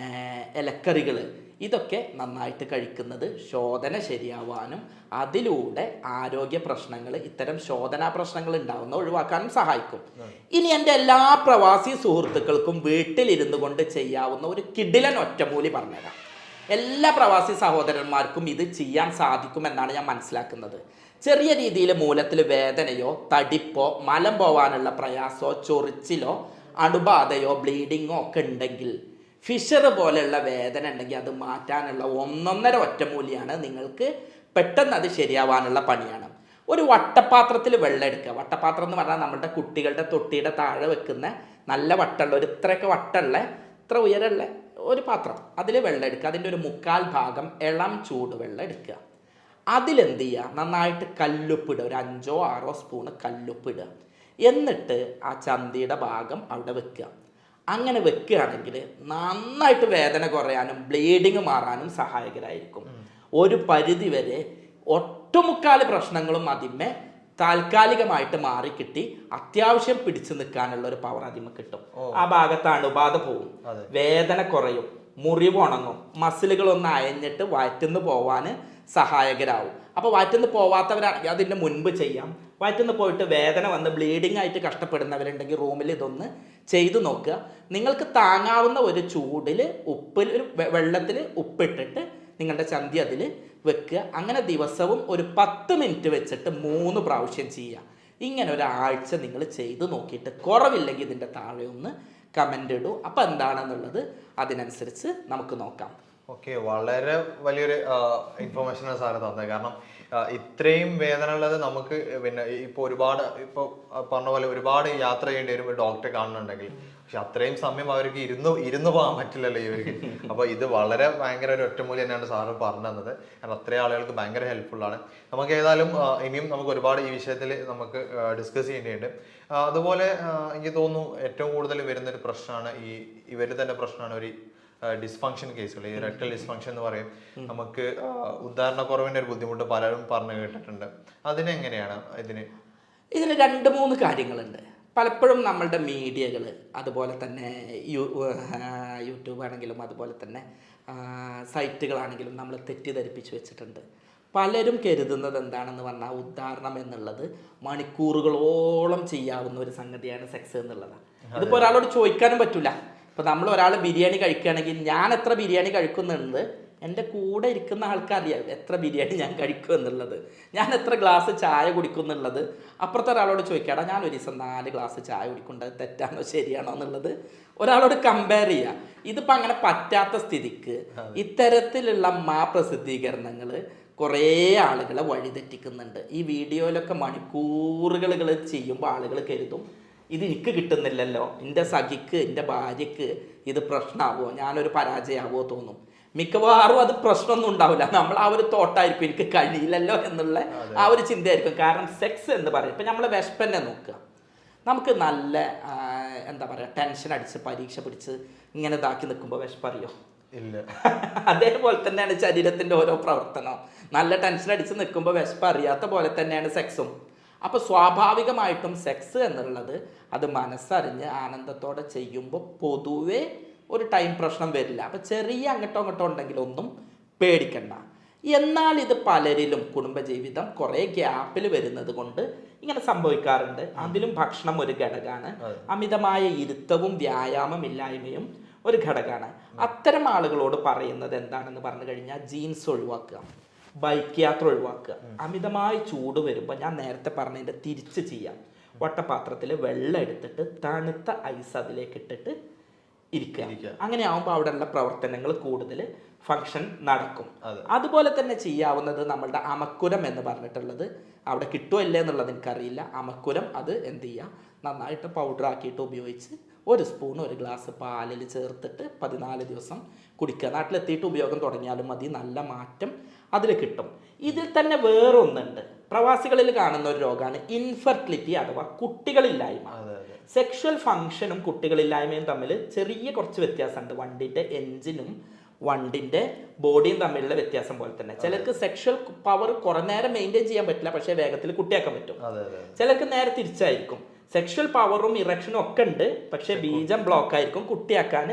Speaker 1: ഇലക്കറികൾ, ഇതൊക്കെ നന്നായിട്ട് കഴിക്കുന്നത് ശോധന ശരിയാവാനും അതിലൂടെ ആരോഗ്യ പ്രശ്നങ്ങൾ, ഇത്തരം ശോധനാ പ്രശ്നങ്ങൾ ഉണ്ടാവുന്ന ഒഴിവാക്കാനും സഹായിക്കും. ഇനി എൻ്റെ എല്ലാ പ്രവാസി സുഹൃത്തുക്കൾക്കും വീട്ടിലിരുന്നു കൊണ്ട് ചെയ്യാവുന്ന ഒരു കിടിലൻ ഒറ്റമൂലി പറഞ്ഞുതരാം. എല്ലാ പ്രവാസി സഹോദരന്മാർക്കും ഇത് ചെയ്യാൻ സാധിക്കുമെന്നാണ് ഞാൻ മനസ്സിലാക്കുന്നത്. ചെറിയ രീതിയിൽ മൂലത്തിൽ വേദനയോ തടിപ്പോ മലം പോവാനുള്ള പ്രയാസമോ ചൊറിച്ചിലോ അണുബാധയോ ബ്ലീഡിങ്ങോ ഒക്കെ ഉണ്ടെങ്കിൽ, ഫിഷർ പോലെയുള്ള വേദന ഉണ്ടെങ്കിൽ അത് മാറ്റാനുള്ള 1.5 ഒറ്റമൂലിയാണ്. നിങ്ങൾക്ക് പെട്ടെന്ന് അത് ശരിയാവാനുള്ള പണിയാണ്. ഒരു വട്ടപാത്രത്തിൽ വെള്ളം എടുക്കുക. വട്ടപാത്രം എന്ന് പറഞ്ഞാൽ നമ്മുടെ കുട്ടികളുടെ തൊട്ടിയുടെ താഴെ വെക്കുന്ന നല്ല വട്ടമുള്ള ഒരു ഇത്രയൊക്കെ വട്ടമുള്ള ഇത്ര ഉയരമുള്ള ഒരു പാത്രം, അതിൽ വെള്ളം എടുക്കുക. അതിൻ്റെ ഒരു 1/4 ഭാഗം ഇളം ചൂട് വെള്ളം എടുക്കുക. അതിലെന്ത് ചെയ്യുക, നന്നായിട്ട് കല്ലുപ്പിടുക, ഒരു 5 or 6 സ്പൂണ് കല്ലുപ്പിടുക. എന്നിട്ട് ആ ചന്തിയുടെ ഭാഗം അവിടെ വെക്കുക. അങ്ങനെ വെക്കുകയാണെങ്കിൽ നന്നായിട്ട് വേദന കുറയാനും ബ്ലീഡിങ് മാറാനും സഹായകരായിരിക്കും. ഒരു പരിധി വരെ ഒട്ടുമുക്കാൽ പ്രശ്നങ്ങളും അതിന്മേ താൽക്കാലികമായിട്ട് മാറിക്കിട്ടി അത്യാവശ്യം പിടിച്ചു നിൽക്കാനുള്ള ഒരു പവർ അതിമ കിട്ടും. ആ ഭാഗത്ത് അണുബാധ പോവും, വേദന കുറയും, മുറിവ് ഉണങ്ങും, മസിലുകളൊന്ന് അയഞ്ഞിട്ട് വയറ്റിന്ന് പോവാൻ സഹായകരാകും. അപ്പോൾ വയറ്റിന്ന് പോവാത്തവരാണെങ്കിൽ അതിൻ്റെ മുൻപ് ചെയ്യാം. വയറ്റിന്ന് പോയിട്ട് വേദന വന്ന് ബ്ലീഡിങ് ആയിട്ട് കഷ്ടപ്പെടുന്നവരുണ്ടെങ്കിൽ റൂമിൽ ഇതൊന്ന് ചെയ്തു നോക്കുക. നിങ്ങൾക്ക് താങ്ങാവുന്ന ഒരു ചൂടിൽ വെള്ളത്തിൽ ഉപ്പിട്ടിട്ട് നിങ്ങളുടെ ചന്തി അതിൽ വെക്കുക. അങ്ങനെ ദിവസവും ഒരു 10 മിനിറ്റ് വെച്ചിട്ട് 3 പ്രാവശ്യം ചെയ്യുക. ഇങ്ങനെ ഒരാഴ്ച നിങ്ങൾ ചെയ്ത് നോക്കിയിട്ട് കുറവില്ലെങ്കിൽ ഇതിൻ്റെ താഴെ ഒന്ന് കമൻ്റ് ഇടൂ. അപ്പോൾ എന്താണെന്നുള്ളത് അതിനനുസരിച്ച് നമുക്ക് നോക്കാം.
Speaker 2: ഓക്കെ, വളരെ വലിയൊരു ഇൻഫർമേഷനാണ് സാറ് തന്നത്. കാരണം ഇത്രയും വേദന ഉള്ളത് നമുക്ക് പിന്നെ ഇപ്പോൾ പറഞ്ഞ പോലെ ഒരുപാട് യാത്ര ചെയ്യേണ്ടി വരും ഡോക്ടറെ കാണുന്നുണ്ടെങ്കിൽ. പക്ഷെ അത്രയും സമയം അവർക്ക് ഇരുന്ന് പോകാൻ പറ്റില്ലല്ലോ ഇവർക്ക്. അപ്പോൾ ഇത് വളരെ ഭയങ്കര ഒരു ഒറ്റമൂലി തന്നെയാണ് സാറ് പറഞ്ഞു തന്നത്. കാരണം അത്രയും ആളുകൾക്ക് ഭയങ്കര ഹെൽപ്ഫുള്ളാണ്. നമുക്ക് ഏതായാലും ഇനിയും നമുക്ക് ഒരുപാട് ഈ വിഷയത്തിൽ നമുക്ക് ഡിസ്കസ് ചെയ്യേണ്ടതുണ്ട്. അതുപോലെ എനിക്ക് തോന്നുന്നു ഏറ്റവും കൂടുതൽ വരുന്നൊരു പ്രശ്നമാണ് ഇവർ തന്നെ പ്രശ്നമാണ് ഒരു ഡിസ്ഫങ്ഷൻ കേസുകൾ, ഈ റെക്ടൽ ഡിസ്ഫങ്ഷൻ എന്ന് പറയും, നമുക്ക് ഉദാഹരണക്കുറവിന്റെ ഒരു ബുദ്ധിമുട്ട് പലരും പറഞ്ഞു കേട്ടിട്ടുണ്ട്. അതിനെങ്ങനെയാണ്
Speaker 1: ഇതിന് 2-3 കാര്യങ്ങളുണ്ട്. പലപ്പോഴും നമ്മളുടെ മീഡിയകൾ, അതുപോലെ തന്നെ യൂട്യൂബ് ആണെങ്കിലും അതുപോലെ തന്നെ സൈറ്റുകളാണെങ്കിലും നമ്മൾ തെറ്റിദ്ധരിപ്പിച്ച് വെച്ചിട്ടുണ്ട്. പലരും കരുതുന്നത് എന്താണെന്ന് പറഞ്ഞാൽ ഉദാഹരണം എന്നുള്ളത് മണിക്കൂറുകളോളം ചെയ്യാവുന്ന ഒരു സംഗതിയാണ് സെക്സ് എന്നുള്ളതാണ്. ഇതിപ്പോൾ ഒരാളോട് ചോദിക്കാനും പറ്റില്ല. ഇപ്പോൾ നമ്മൾ ഒരാൾ ബിരിയാണി കഴിക്കുകയാണെങ്കിൽ ഞാൻ എത്ര ബിരിയാണി കഴിക്കുന്നുണ്ട് എൻ്റെ കൂടെ ഇരിക്കുന്ന ആൾക്കറിയാം എത്ര ബിരിയാണി ഞാൻ കഴിക്കും എന്നുള്ളത്, ഞാൻ എത്ര ഗ്ലാസ് ചായ കുടിക്കുന്നുള്ളത്. അപ്പുറത്തെ ഒരാളോട് ചോദിക്കാടാ ഞാൻ ഒരു ദിവസം 4 ഗ്ലാസ് ചായ കുടിക്കുന്നത് തെറ്റാണോ ശരിയാണോ എന്നുള്ളത് ഒരാളോട് കമ്പയർ ചെയ്യുക. ഇതിപ്പോൾ അങ്ങനെ പറ്റാത്ത സ്ഥിതിക്ക് ഇത്തരത്തിലുള്ള പ്രസിദ്ധീകരണങ്ങൾ കുറേ ആളുകളെ വഴിതെറ്റിക്കുന്നുണ്ട്. ഈ വീഡിയോയിലൊക്കെ മണിക്കൂറുകൾ ചെയ്യുമ്പോൾ ആളുകൾ കരുതും ഇത് എനിക്ക് കിട്ടുന്നില്ലല്ലോ, എൻ്റെ സഖിക്ക് എൻ്റെ ഭാര്യയ്ക്ക് ഇത് പ്രശ്നമാവോ, ഞാനൊരു പരാജയമാവോ തോന്നും. മിക്കവാറും അത് പ്രശ്നമൊന്നും ഉണ്ടാവില്ല. നമ്മൾ ആ ഒരു തോട്ടായിരിക്കും എനിക്ക് കഴിയില്ലല്ലോ എന്നുള്ള ആ ഒരു ചിന്തയായിരിക്കും. കാരണം സെക്സ് എന്ന് പറയും, ഇപ്പം നമ്മൾ വിശപ്പന്നെ നോക്കുക, നമുക്ക് നല്ല എന്താ പറയുക ടെൻഷൻ അടിച്ച് പരീക്ഷ പിടിച്ച് ഇങ്ങനെ ഇതാക്കി നിൽക്കുമ്പോൾ വിശപ്പറിയോ?
Speaker 2: ഇല്ല.
Speaker 1: അതേപോലെ തന്നെയാണ് ശരീരത്തിൻ്റെ ഓരോ പ്രവർത്തനം. നല്ല ടെൻഷൻ അടിച്ച് നിൽക്കുമ്പോൾ വിശപ്പ് അറിയാത്ത പോലെ തന്നെയാണ് സെക്സും. അപ്പോൾ സ്വാഭാവികമായിട്ടും സെക്സ് എന്നുള്ളത് അത് മനസ്സറിഞ്ഞ് ആനന്ദത്തോടെ ചെയ്യുമ്പോൾ പൊതുവേ ഒരു ടൈം പ്രശ്നം വരില്ല. അപ്പോൾ ചെറിയ അങ്ങോട്ടോ ഉണ്ടെങ്കിലൊന്നും പേടിക്കണ്ട. എന്നാൽ ഇത് പലരിലും കുടുംബജീവിതം കുറേ ഗ്യാപ്പിൽ വരുന്നത് കൊണ്ട് ഇങ്ങനെ സംഭവിക്കാറുണ്ട്. അതിലും ഭക്ഷണം ഒരു ഘടകമാണ്, അമിതമായ ഇരുത്തവും വ്യായാമമില്ലായ്മയും ഒരു ഘടകമാണ്. അത്തരം ആളുകളോട് പറയുന്നത് എന്താണെന്ന് പറഞ്ഞു കഴിഞ്ഞാൽ ജീൻസ് ഒഴിവാക്കുക, ബൈക്ക് യാത്ര ഒഴിവാക്കുക, അമിതമായി ചൂട് വരുമ്പോൾ ഞാൻ നേരത്തെ പറഞ്ഞതിൻ്റെ തിരിച്ച് ചെയ്യാം. വട്ടപാത്രത്തിൽ വെള്ളം എടുത്തിട്ട് തണുത്ത ഐസ് അതിലേക്ക് ഇട്ടിട്ട് ഇരിക്കുക. അങ്ങനെ ആകുമ്പോൾ അവിടെയുള്ള പ്രവർത്തനങ്ങൾ കൂടുതൽ ഫങ്ഷൻ നടക്കും. അതുപോലെ തന്നെ ചെയ്യാവുന്നത് നമ്മളുടെ അമക്കുരം എന്ന് പറഞ്ഞിട്ടുള്ളത് അവിടെ കിട്ടുമോ ഇല്ലേ എന്നുള്ളത് എനിക്കറിയില്ല. അമക്കുരം അത് എന്ത് ചെയ്യുക, നന്നായിട്ട് പൗഡർ ആക്കിയിട്ട് ഉപയോഗിച്ച് 1 സ്പൂൺ 1 ഗ്ലാസ് പാലിൽ ചേർത്തിട്ട് 14 ദിവസം കുടിക്കുക. നാട്ടിലെത്തിയിട്ട് ഉപയോഗം തുടങ്ങിയാലും മതി, നല്ല മാറ്റം അതിൽ കിട്ടും. ഇതിൽ തന്നെ വേറൊന്നുണ്ട്, പ്രവാസികളിൽ കാണുന്ന ഒരു രോഗമാണ് ഇൻഫെർട്ടിലിറ്റി അഥവാ കുട്ടികളില്ലായ്മ. സെക്ഷൽ ഫങ്ഷനും കുട്ടികളില്ലായ്മയും തമ്മിൽ ചെറിയ കുറച്ച് വ്യത്യാസമുണ്ട്. വണ്ടിൻ്റെ എൻജിനും വണ്ടിൻ്റെ ബോഡിയും തമ്മിലുള്ള വ്യത്യാസം പോലെ തന്നെ ചിലർക്ക് സെക്ഷൽ പവർ കുറേ നേരം മെയിൻറ്റെയിൻ ചെയ്യാൻ പറ്റില്ല, പക്ഷേ വേഗത്തിൽ കുട്ടിയാക്കാൻ പറ്റും. ചിലർക്ക് നേരെ തിരിച്ചായിരിക്കും, സെക്ഷൽ പവറും ഇറക്ഷനും ഒക്കെ ഉണ്ട്, പക്ഷേ ബീജം ബ്ലോക്ക് ആയിരിക്കും, കുട്ടിയാക്കാൻ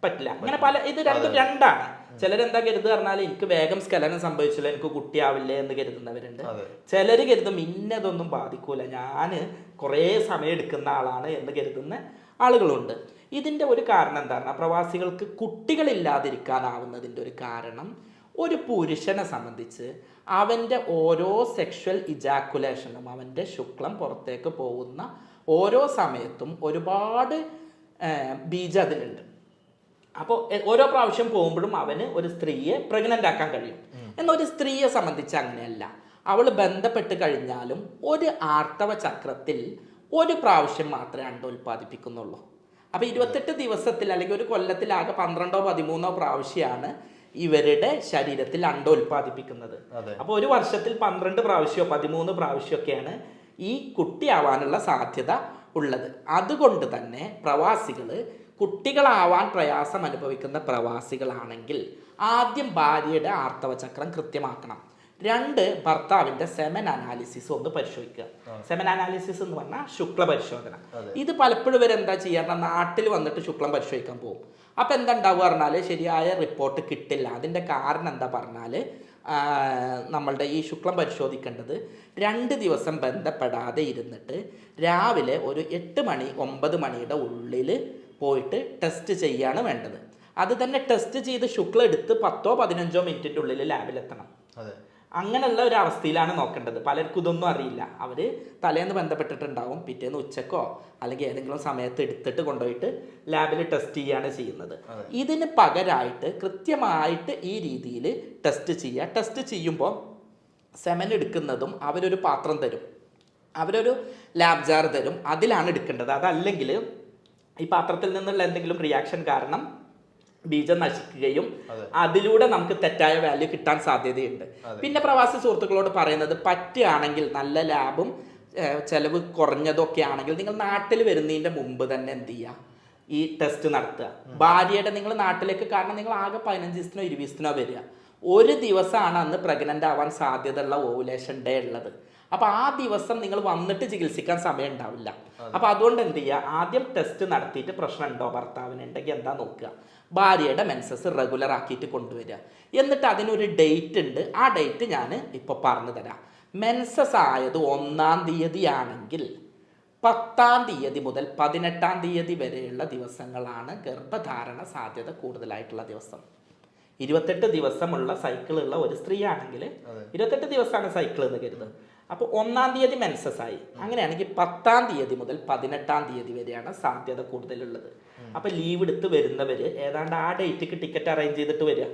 Speaker 1: പറ്റില്ല. അങ്ങനെ ഇത് രണ്ടാണ്. ചിലരെന്താ കരുതുക പറഞ്ഞാൽ എനിക്ക് വേഗം സ്ഖലനം സംഭവിച്ചില്ല, എനിക്ക് കുട്ടിയാവില്ലേ എന്ന് കരുതുന്നവരുണ്ട്. ചിലർ കരുതും ഇന്നതൊന്നും ബാധിക്കൂല, ഞാൻ കുറേ സമയം എടുക്കുന്ന ആളാണ് എന്ന് കരുതുന്ന ആളുകളുണ്ട്. ഇതിൻ്റെ ഒരു കാരണം എന്താ പറഞ്ഞാൽ പ്രവാസികൾക്ക് കുട്ടികളില്ലാതിരിക്കാനാവുന്നതിൻ്റെ ഒരു കാരണം ഒരു പുരുഷനെ സംബന്ധിച്ച് അവൻ്റെ ഓരോ സെക്ഷൽ ഇജാക്കുലേഷനും അവൻ്റെ ശുക്ലം പുറത്തേക്ക് പോകുന്ന ഓരോ സമയത്തും ഒരുപാട് ബീജം അതിലുണ്ട്. അപ്പോൾ ഓരോ പ്രാവശ്യം പോകുമ്പോഴും അവന് ഒരു സ്ത്രീയെ പ്രഗ്നൻ്റ് ആക്കാൻ കഴിയും. എന്നാൽ ഒരു സ്ത്രീയെ സംബന്ധിച്ച് അങ്ങനെയല്ല. അവൾ ബന്ധപ്പെട്ട് കഴിഞ്ഞാലും ഒരു ആർത്തവ ചക്രത്തിൽ 1 പ്രാവശ്യം മാത്രമേ അണ്ടോൽപാദിപ്പിക്കുന്നുള്ളൂ. അപ്പോൾ 28 ദിവസത്തിൽ അല്ലെങ്കിൽ ഒരു കൊല്ലത്തിൽ ആകെ 12ഓ 13ഓ പ്രാവശ്യമാണ് ഇവരുടെ ശരീരത്തിൽ അണ്ടോൽപാദിപ്പിക്കുന്നത്. അപ്പോൾ ഒരു വർഷത്തിൽ 12 പ്രാവശ്യമോ 13 പ്രാവശ്യമൊക്കെയാണ് ഈ കുട്ടിയാവാനുള്ള സാധ്യത ഉള്ളത്. അതുകൊണ്ട് തന്നെ പ്രവാസികൾ കുട്ടികളാവാൻ പ്രയാസം അനുഭവിക്കുന്ന പ്രവാസികളാണെങ്കിൽ ആദ്യം ഭാര്യയുടെ ആർത്തവചക്രം കൃത്യമാക്കണം. 2 ഭർത്താവിൻ്റെ സെമൻ അനാലിസിസ് ഒന്ന് പരിശോധിക്കുക. സെമൻ അനാലിസിസ് എന്ന് പറഞ്ഞാൽ ശുക്ല പരിശോധന. ഇത് പലപ്പോഴും ഇവരെന്താ ചെയ്യാറ്, നാട്ടിൽ വന്നിട്ട് ശുക്ലം പരിശോധിക്കാൻ പോകും. അപ്പം എന്താ ഉണ്ടാവുക പറഞ്ഞാൽ ശരിയായ റിപ്പോർട്ട് കിട്ടില്ല. അതിൻ്റെ കാരണം എന്താ പറഞ്ഞാൽ നമ്മളുടെ ഈ ശുക്ലം പരിശോധിക്കേണ്ടത് 2 ദിവസം ബന്ധപ്പെടാതെ ഇരുന്നിട്ട് രാവിലെ ഒരു 8 മണി 9 മണിയുടെ ഉള്ളിൽ പോയിട്ട് ടെസ്റ്റ് ചെയ്യാണ് വേണ്ടത്. അത് തന്നെ ടെസ്റ്റ് ചെയ്ത് ശുക്ലം എടുത്ത് 10ഓ 15ഓ മിനിറ്റിൻ്റെ ഉള്ളിൽ ലാബിലെത്തണം. അങ്ങനെയുള്ള ഒരു അവസ്ഥയിലാണ് നോക്കേണ്ടത്. പലർക്കും ഇതൊന്നും അറിയില്ല. അവർ തലേന്ന് ബന്ധപ്പെട്ടിട്ടുണ്ടാവും, പിറ്റേന്ന് ഉച്ചക്കോ അല്ലെങ്കിൽ ഏതെങ്കിലും സമയത്ത് എടുത്തിട്ട് കൊണ്ടുപോയിട്ട് ലാബിൽ ടെസ്റ്റ് ചെയ്യുകയാണ് ചെയ്യുന്നത്. ഇതിന് പകരമായിട്ട് കൃത്യമായിട്ട് ഈ രീതിയിൽ ടെസ്റ്റ് ചെയ്യുക. ടെസ്റ്റ് ചെയ്യുമ്പോൾ സെമൻ എടുക്കുന്നതും അവരൊരു പാത്രം തരും, അവരൊരു ലാബ് ജാർ തരും, അതിലാണ് എടുക്കേണ്ടത്. അതല്ലെങ്കിൽ ഈ പാത്രത്തിൽ നിന്നുള്ള എന്തെങ്കിലും റിയാക്ഷൻ കാരണം ബീജം നശിക്കുകയും അതിലൂടെ നമുക്ക് തെറ്റായ വാല്യൂ കിട്ടാൻ സാധ്യതയുണ്ട്. പിന്നെ പ്രവാസി സുഹൃത്തുക്കളോട് പറയുന്നത് പറ്റുകയാണെങ്കിൽ നല്ല ലാബും ചെലവ് കുറഞ്ഞതൊക്കെ ആണെങ്കിൽ നിങ്ങൾ നാട്ടിൽ വരുന്നതിൻ്റെ മുമ്പ് തന്നെ എന്ത് ചെയ്യുക, ഈ ടെസ്റ്റ് നടത്തുക. ഭാര്യയുടെ നിങ്ങൾ നാട്ടിലേക്ക്, കാരണം നിങ്ങൾ ആകെ 15 ദിവസത്തിനോ 20 ദിവസത്തിനോ വരിക, ഒരു ദിവസമാണ് അന്ന് പ്രഗ്നൻ്റ് ആവാൻ സാധ്യതയുള്ള ഓവുലേഷൻ ഡേ ഉള്ളത്. അപ്പോൾ ആ ദിവസം നിങ്ങൾ വന്നിട്ട് ചികിത്സിക്കാൻ സമയം ഉണ്ടാവില്ല. അപ്പോൾ അതുകൊണ്ട് എന്ത് ചെയ്യുക, ആദ്യം ടെസ്റ്റ് നടത്തിയിട്ട് പ്രശ്നം ഉണ്ടോ ഭർത്താവിന്, ഉണ്ടെങ്കിൽ എന്താ നോക്കുക, ഭാര്യയുടെ മെൻസസ് റെഗുലർ ആക്കിയിട്ട് കൊണ്ടുവരിക. എന്നിട്ട് അതിനൊരു ഡേറ്റ് ഉണ്ട്, ആ ഡേറ്റ് ഞാൻ ഇപ്പോൾ പറഞ്ഞു തരാം. മെൻസസ് ആയത് 1-ാം തീയതി ആണെങ്കിൽ 10-ാം തീയതി മുതൽ 18-ാം തീയതി വരെയുള്ള ദിവസങ്ങളാണ് ഗർഭധാരണ സാധ്യത കൂടുതലായിട്ടുള്ള ദിവസം. 28 ദിവസമുള്ള സൈക്കിളുള്ള ഒരു സ്ത്രീ ആണെങ്കിൽ 28 ദിവസമാണ് സൈക്കിൾ എന്ന് കരുതുന്നത്. അപ്പോൾ 1-ാം തീയതി മെൻസസ് ആയി, അങ്ങനെയാണെങ്കിൽ 10-ാം തീയതി മുതൽ 18-ാം തീയതി വരെയാണ് സാധ്യത കൂടുതലുള്ളത്. അപ്പോൾ ലീവ് എടുത്ത് വരുന്നവർ ഏതാണ്ട് ആ ഡേറ്റിക്ക് ടിക്കറ്റ് അറേഞ്ച് ചെയ്തിട്ട് വരിക.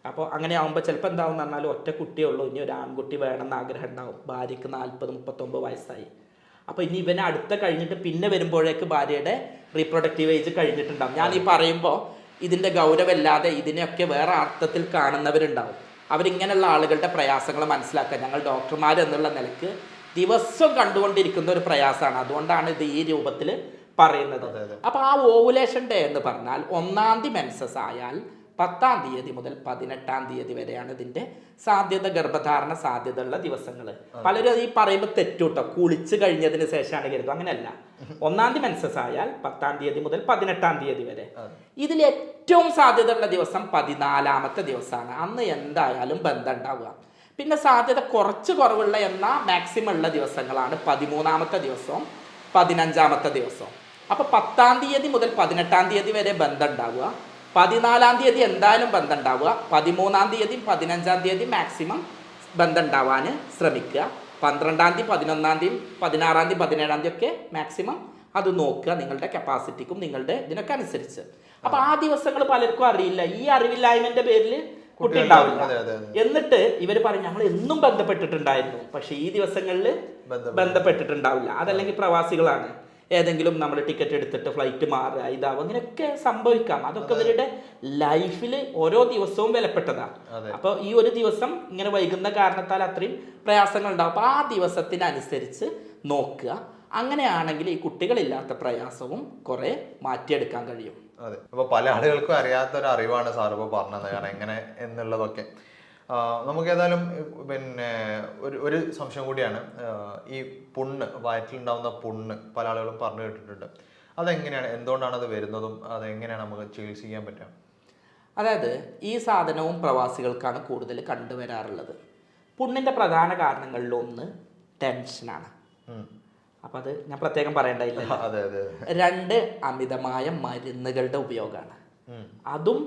Speaker 1: അപ്പോൾ അങ്ങനെ ആകുമ്പോൾ ചിലപ്പോൾ എന്താവും പറഞ്ഞാൽ ഒറ്റ കുട്ടിയേ ഉള്ളൂ, ഇനി ഒരു ആൺകുട്ടി വേണമെന്ന് ആഗ്രഹം ഉണ്ടാവും, ഭാര്യയ്ക്ക് 40-39 വയസ്സായി. അപ്പോൾ ഇനി ഇവനെ അടുത്ത കഴിഞ്ഞിട്ട് പിന്നെ വരുമ്പോഴേക്ക് ഭാര്യയുടെ റീപ്രൊഡക്റ്റീവ് ഏജ് കഴിഞ്ഞിട്ടുണ്ടാവും. ഞാൻ ഈ പറയുമ്പോൾ ഇതിൻ്റെ ഗൗരവമില്ലാതെ ഇതിനെയൊക്കെ വേറെ അർത്ഥത്തിൽ കാണുന്നവരുണ്ടാവും. അവരിങ്ങനെയുള്ള ആളുകളുടെ പ്രയാസങ്ങൾ മനസ്സിലാക്കുക. ഞങ്ങൾ ഡോക്ടർമാർ എന്നുള്ള നിലക്ക് ദിവസം കണ്ടുകൊണ്ടിരിക്കുന്ന ഒരു പ്രയാസമാണ്, അതുകൊണ്ടാണ് ഇത് ഈ രൂപത്തിൽ പറയുന്നത്. അപ്പോൾ ആ ഓവുലേഷൻ ഡേ എന്ന് പറഞ്ഞാൽ 1-ാം തീയതി മെൻസസ് ആയാൽ 10-ാം തീയതി മുതൽ 18-ാം തീയതി വരെയാണ് ഇതിൻ്റെ സാധ്യത, ഗർഭധാരണ സാധ്യത ഉള്ള ദിവസങ്ങൾ. പലരും ഈ പറയുമ്പോൾ തെറ്റൂട്ടോ, കുളിച്ച് കഴിഞ്ഞതിന് ശേഷമാണ് കരുതും. അങ്ങനെയല്ല, 1-ാം തീയതി മെൻസസ് ആയാൽ 10-ാം തീയതി മുതൽ 18-ാം തീയതി വരെ. ഇതിൽ ഏറ്റവും സാധ്യത ഉള്ള ദിവസം 14-ാമത്തെ ദിവസമാണ്. അന്ന് എന്തായാലും ബന്ധം ഉണ്ടാവുക. പിന്നെ സാധ്യത കുറച്ച് കുറവുള്ള എന്നാൽ മാക്സിമം ഉള്ള ദിവസങ്ങളാണ് 13-ാമത്തെ ദിവസവും 15-ാമത്തെ ദിവസവും. അപ്പോൾ 10-ാം തീയതി മുതൽ 18-ാം തീയതി വരെ ബന്ധം ഉണ്ടാവുക. 14-ാം തീയതി എന്തായാലും ബന്ധം ഉണ്ടാവുക. 13-ാം തീയതിയും 15-ാം തീയതി മാക്സിമം ബന്ധം ഉണ്ടാവാൻ ശ്രമിക്കുക. 12-ാം തീയതി 11-ാം തീയതി 16-ാം തീയതി 17-ാം തീയതി ഒക്കെ മാക്സിമം അത് നോക്കുക, നിങ്ങളുടെ കപ്പാസിറ്റിക്കും നിങ്ങളുടെ ഇതിനൊക്കെ അനുസരിച്ച്. അപ്പോൾ ആ ദിവസങ്ങൾ പലർക്കും അറിയില്ല. ഈ അറിവില്ലായ്മൻ്റെ പേരിൽ കുട്ടി ഉണ്ടാവില്ല. എന്നിട്ട് ഇവർ പറയും ഞങ്ങൾ എന്നും ബന്ധപ്പെട്ടിട്ടുണ്ടായിരുന്നു, പക്ഷെ ഈ ദിവസങ്ങളിൽ ബന്ധപ്പെട്ടിട്ടുണ്ടാവില്ല. അതല്ലെങ്കിൽ പ്രവാസികളാണ്, ഏതെങ്കിലും നമ്മൾ ടിക്കറ്റ് എടുത്തിട്ട് ഫ്ലൈറ്റ് മാറുക, ഇതാവും, അങ്ങനെയൊക്കെ സംഭവിക്കാം. അതൊക്കെ ഇവരുടെ ലൈഫിൽ ഓരോ ദിവസവും വിലപ്പെട്ടതാണ്. അപ്പോൾ ഈ ഒരു ദിവസം ഇങ്ങനെ വൈകുന്ന കാരണത്താൽ അത്രയും പ്രയാസങ്ങൾ ഉണ്ടാവും. അപ്പോൾ ആ ദിവസത്തിനനുസരിച്ച് നോക്കുക. അങ്ങനെയാണെങ്കിൽ ഈ കുട്ടികളില്ലാത്ത പ്രയാസവും കുറെ മാറ്റിയെടുക്കാൻ കഴിയും.
Speaker 2: അതെ, അപ്പോൾ പല ആളുകൾക്കും അറിയാത്തൊരു അറിവാണ് സാർ ഇപ്പോൾ പറഞ്ഞത്, കാരണം എങ്ങനെ എന്നുള്ളതൊക്കെ. നമുക്ക് ഏതായാലും പിന്നെ ഒരു സംശയം കൂടിയാണ്, ഈ പുണ്ണ്, വയറ്റിലുണ്ടാവുന്ന പുണ്ണ് പല ആളുകളും പറഞ്ഞു കേട്ടിട്ടുണ്ട്. അതെങ്ങനെയാണ്, എന്തുകൊണ്ടാണ് അത് വരുന്നതും അതെങ്ങനെയാണ് നമുക്ക് ചികിത്സിക്കാൻ പറ്റുക?
Speaker 1: അതായത് ഈ സാധനവും പ്രവാസികൾക്കാണ് കൂടുതൽ കണ്ടുവരാറുള്ളത്. പുണ്ണിൻ്റെ പ്രധാന കാരണങ്ങളിലൊന്ന് ടെൻഷനാണ്. അപ്പം അത് ഞാൻ പ്രത്യേകം പറയേണ്ടതില്ല. 2 അമിതമായ മരുന്നുകളുടെ ഉപയോഗമാണ്. അതും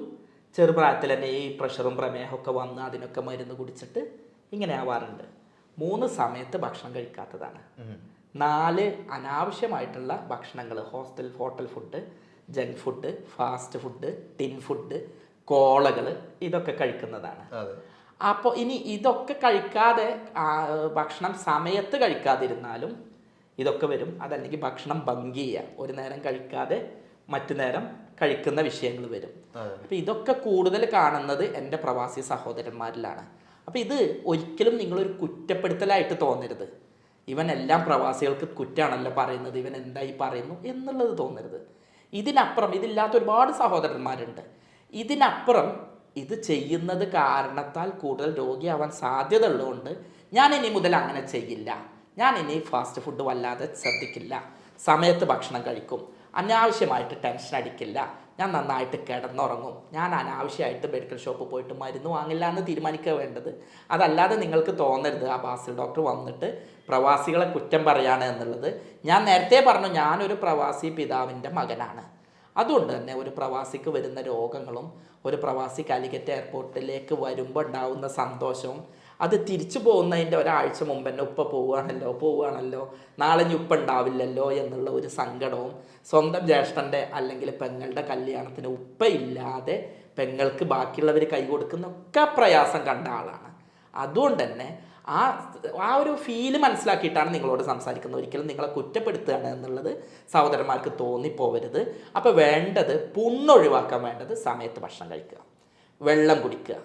Speaker 1: ചെറുപ്രായത്തിൽ തന്നെ ഈ പ്രഷറും പ്രമേഹമൊക്കെ വന്ന് അതിനൊക്കെ മരുന്ന് കുടിച്ചിട്ട് ഇങ്ങനെ ആവാറുണ്ട്. 3 സമയത്ത് ഭക്ഷണം കഴിക്കാത്തതാണ്. 4 അനാവശ്യമായിട്ടുള്ള ഭക്ഷണങ്ങൾ, hotel food, junk food, fast food, tin food, കോളകൾ, ഇതൊക്കെ കഴിക്കുന്നതാണ്. അപ്പോൾ ഇനി ഇതൊക്കെ കഴിക്കാതെ ഭക്ഷണം സമയത്ത് കഴിക്കാതിരുന്നാലും ഇതൊക്കെ വരും. അതല്ലെങ്കിൽ ഭക്ഷണം ഭംഗി ചെയ്യുക, ഒരു നേരം കഴിക്കാതെ മറ്റു നേരം കഴിക്കുന്ന വിഷയങ്ങൾ വരും. അപ്പോൾ ഇതൊക്കെ കൂടുതൽ കാണുന്നത് എൻ്റെ പ്രവാസി സഹോദരന്മാരിലാണ്. അപ്പോൾ ഇത് ഒരിക്കലും നിങ്ങളൊരു കുറ്റപ്പെടുത്തലായിട്ട് തോന്നരുത്. ഇവനെല്ലാം പ്രവാസികൾക്ക് കുറ്റാണല്ലോ പറയുന്നത്, ഇവൻ എന്തായി പറയുന്നു എന്നുള്ളത് തോന്നരുത്. ഇതിനപ്പുറം ഇതില്ലാത്ത ഒരുപാട് സഹോദരന്മാരുണ്ട്. ഇതിനപ്പുറം ഇത് ചെയ്യുന്നത് കാരണത്താൽ കൂടുതൽ രോഗിയാവാൻ സാധ്യത ഉള്ളതുകൊണ്ട് ഞാൻ ഇനി മുതൽ അങ്ങനെ ചെയ്യില്ല, ഞാൻ ഇനി ഫാസ്റ്റ് ഫുഡ് വല്ലാതെ ശ്രദ്ധിക്കില്ല, സമയത്ത് ഭക്ഷണം കഴിക്കും, അനാവശ്യമായിട്ട് ടെൻഷൻ അടിക്കില്ല, ഞാൻ നന്നായിട്ട് കിടന്നുറങ്ങും, ഞാൻ അനാവശ്യമായിട്ട് മെഡിക്കൽ ഷോപ്പിൽ പോയിട്ട് മരുന്ന് വാങ്ങില്ല എന്ന് തീരുമാനിക്കുക വേണ്ടത്. അതല്ലാതെ നിങ്ങൾക്ക് തോന്നരുത് ആ ബാസിൽ ഡോക്ടർ വന്നിട്ട് പ്രവാസികളെ കുറ്റം പറയാണ് എന്നുള്ളത്. ഞാൻ നേരത്തെ പറഞ്ഞു, ഞാനൊരു പ്രവാസി പിതാവിൻ്റെ മകനാണ്. അതുകൊണ്ട് തന്നെ ഒരു പ്രവാസിക്ക് വരുന്ന രോഗങ്ങളും ഒരു പ്രവാസി കാലിക്കറ്റ് എയർപോർട്ടിലേക്ക് വരുമ്പോൾ ഉണ്ടാകുന്ന സന്തോഷവും, അത് തിരിച്ചു പോകുന്നതിൻ്റെ ഒരാഴ്ച മുമ്പ് തന്നെ ഉപ്പ പോവുകയാണല്ലോ നാളെ ഇനി ഉപ്പ ഉണ്ടാവില്ലല്ലോ എന്നുള്ള ഒരു സങ്കടവും, സ്വന്തം ജ്യേഷ്ഠൻ്റെ അല്ലെങ്കിൽ പെങ്ങളുടെ കല്യാണത്തിന് ഉപ്പ ഇല്ലാതെ പെങ്ങൾക്ക് ബാക്കിയുള്ളവർ കൈ കൊടുക്കുന്നൊക്കെ പ്രയാസം കണ്ട ആളാണ്. അതുകൊണ്ട് തന്നെ ആ ഒരു ഫീല് മനസ്സിലാക്കിയിട്ടാണ് നിങ്ങളോട് സംസാരിക്കുന്നത്. ഒരിക്കലും നിങ്ങളെ കുറ്റപ്പെടുത്തുകയാണ് എന്നുള്ളത് സഹോദരന്മാർക്ക് തോന്നിപ്പോവരുത്. അപ്പോൾ വേണ്ടത്, പുണ്ണൊഴിവാക്കാൻ വേണ്ടത് സമയത്ത് ഭക്ഷണം കഴിക്കുക, വെള്ളം കുടിക്കുക,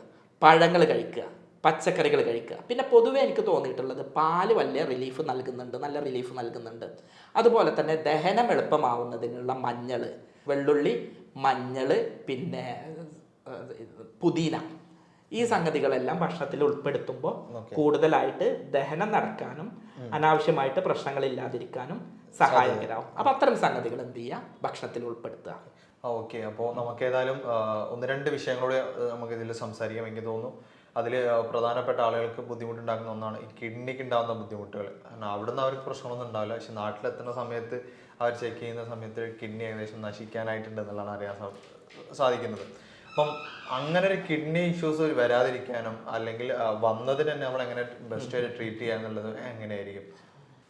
Speaker 1: പഴങ്ങൾ കഴിക്കുക, പച്ചക്കറികൾ കഴിക്കുക. പിന്നെ പൊതുവെ എനിക്ക് തോന്നിയിട്ടുള്ളത് പാല് വലിയ റിലീഫ് നൽകുന്നുണ്ട്, നല്ല റിലീഫ് നൽകുന്നുണ്ട്. അതുപോലെ തന്നെ ദഹനം എളുപ്പമാവുന്നതിനുള്ള മഞ്ഞൾ, വെള്ളുള്ളി, മഞ്ഞൾ, പിന്നെ പുതിന, ഈ സംഗതികളെല്ലാം ഭക്ഷണത്തിൽ ഉൾപ്പെടുത്തുമ്പോൾ കൂടുതലായിട്ട് ദഹനം നടക്കാനും അനാവശ്യമായിട്ട് പ്രശ്നങ്ങൾ ഇല്ലാതിരിക്കാനും സഹായകരാകും. അപ്പൊ അത്തരം സംഗതികൾ എന്ത് ചെയ്യുക, ഭക്ഷണത്തിൽ ഉൾപ്പെടുത്തുക.
Speaker 2: ഓക്കെ, അപ്പോൾ നമുക്ക് ഏതായാലും 1-2 വിഷയങ്ങളോട് നമുക്ക് ഇതിൽ സംസാരിക്കാം. എനിക്ക് തോന്നുന്നു അതിൽ പ്രധാനപ്പെട്ട ആളുകൾക്ക് ബുദ്ധിമുട്ടുണ്ടാക്കുന്ന ഒന്നാണ് ഈ കിഡ്നിക്ക് ഉണ്ടാകുന്ന ബുദ്ധിമുട്ടുകൾ. കാരണം അവിടുന്ന് അവർക്ക് പ്രശ്നമൊന്നും ഉണ്ടാവില്ല, പക്ഷെ നാട്ടിലെത്തുന്ന സമയത്ത് അവർ ചെക്ക് ചെയ്യുന്ന സമയത്ത് കിഡ്നി ഏകദേശം നശിക്കാനായിട്ടുണ്ട് എന്നുള്ളതാണ് അറിയാൻ സാധിക്കുന്നത്. അപ്പം അങ്ങനെ ഒരു കിഡ്നി ഇഷ്യൂസ് വരാതിരിക്കാനും അല്ലെങ്കിൽ വന്നതിന് തന്നെ നമ്മൾ എങ്ങനെ ബെസ്റ്റ് ആയിട്ട് ട്രീറ്റ് ചെയ്യുക എന്നുള്ളത് എങ്ങനെയായിരിക്കും?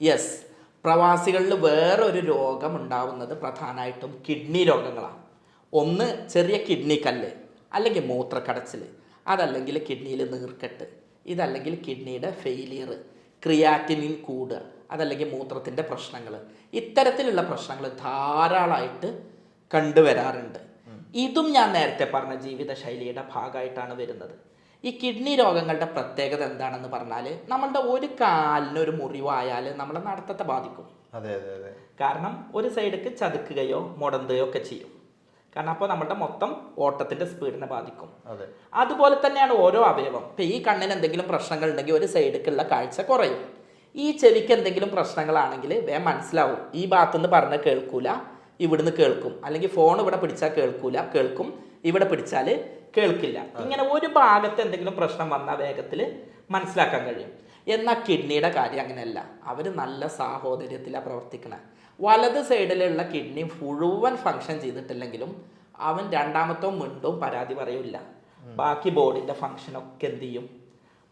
Speaker 1: യെസ്, പ്രവാസികളിൽ വേറൊരു രോഗം ഉണ്ടാവുന്നത് പ്രധാനമായിട്ടും കിഡ്നി രോഗങ്ങളാണ്. ഒന്ന് ചെറിയ കിഡ്നി കല്ല്, അല്ലെങ്കിൽ മൂത്രക്കടച്ചിൽ, അതല്ലെങ്കിൽ കിഡ്നിയിൽ നീർക്കെട്ട്, ഇതല്ലെങ്കിൽ കിഡ്നിയുടെ ഫെയിലിയർ, ക്രിയാറ്റിനിൻ കൂടുക, അതല്ലെങ്കിൽ മൂത്രത്തിൻ്റെ പ്രശ്നങ്ങൾ. ഇത്തരത്തിലുള്ള പ്രശ്നങ്ങൾ ധാരാളമായിട്ട് കണ്ടുവരാറുണ്ട്. ഇതും ഞാൻ നേരത്തെ പറഞ്ഞ ജീവിതശൈലിയുടെ ഭാഗമായിട്ടാണ് വരുന്നത്. ഈ കിഡ്നി രോഗങ്ങളുടെ പ്രത്യേകത എന്താണെന്ന് പറഞ്ഞാൽ, നമ്മളുടെ ഒരു കാലിന് ഒരു മുറിവായാൽ നമ്മളെ നടത്തത്തെ ബാധിക്കും. കാരണം ഒരു സൈഡിലേക്ക് ചതുക്കുകയോ മുടന്തുകയോ ഒക്കെ ചെയ്യും. കാരണം അപ്പോൾ നമ്മുടെ മൊത്തം ഓട്ടത്തിന്റെ സ്പീഡിനെ ബാധിക്കും. അതുപോലെ തന്നെയാണ് ഓരോ അവയവം. ഇപ്പം ഈ കണ്ണിന് എന്തെങ്കിലും പ്രശ്നങ്ങൾ ഉണ്ടെങ്കിൽ ഒരു സൈഡിലേക്കുള്ള കാഴ്ച കുറയും. ഈ ചെവിക്ക് എന്തെങ്കിലും പ്രശ്നങ്ങളാണെങ്കിൽ വേഗം മനസ്സിലാവും, ഈ ഭാഗത്തുനിന്ന് പറഞ്ഞാൽ കേൾക്കൂല, ഇവിടുന്ന് കേൾക്കും. അല്ലെങ്കിൽ ഫോൺ ഇവിടെ പിടിച്ചാൽ കേൾക്കും, ഇവിടെ പിടിച്ചാൽ കേൾക്കില്ല. ഇങ്ങനെ ഒരു ഭാഗത്ത് എന്തെങ്കിലും പ്രശ്നം വന്നാൽ വേഗത്തിൽ മനസ്സിലാക്കാൻ കഴിയും. എന്നാൽ കിഡ്നിയുടെ കാര്യം അങ്ങനെയല്ല. അവർ നല്ല സാഹോദര്യത്തിലാണ് പ്രവർത്തിക്കുന്നത്. വലത് സൈഡിലുള്ള കിഡ്നി മുഴുവൻ ഫങ്ഷൻ ചെയ്തിട്ടില്ലെങ്കിലും അവൻ രണ്ടാമത്തോ മിണ്ടും പരാതി പറയില്ല. ബാക്കി ബോഡിൻ്റെ ഫങ്ഷനൊക്കെ എന്ത് ചെയ്യും,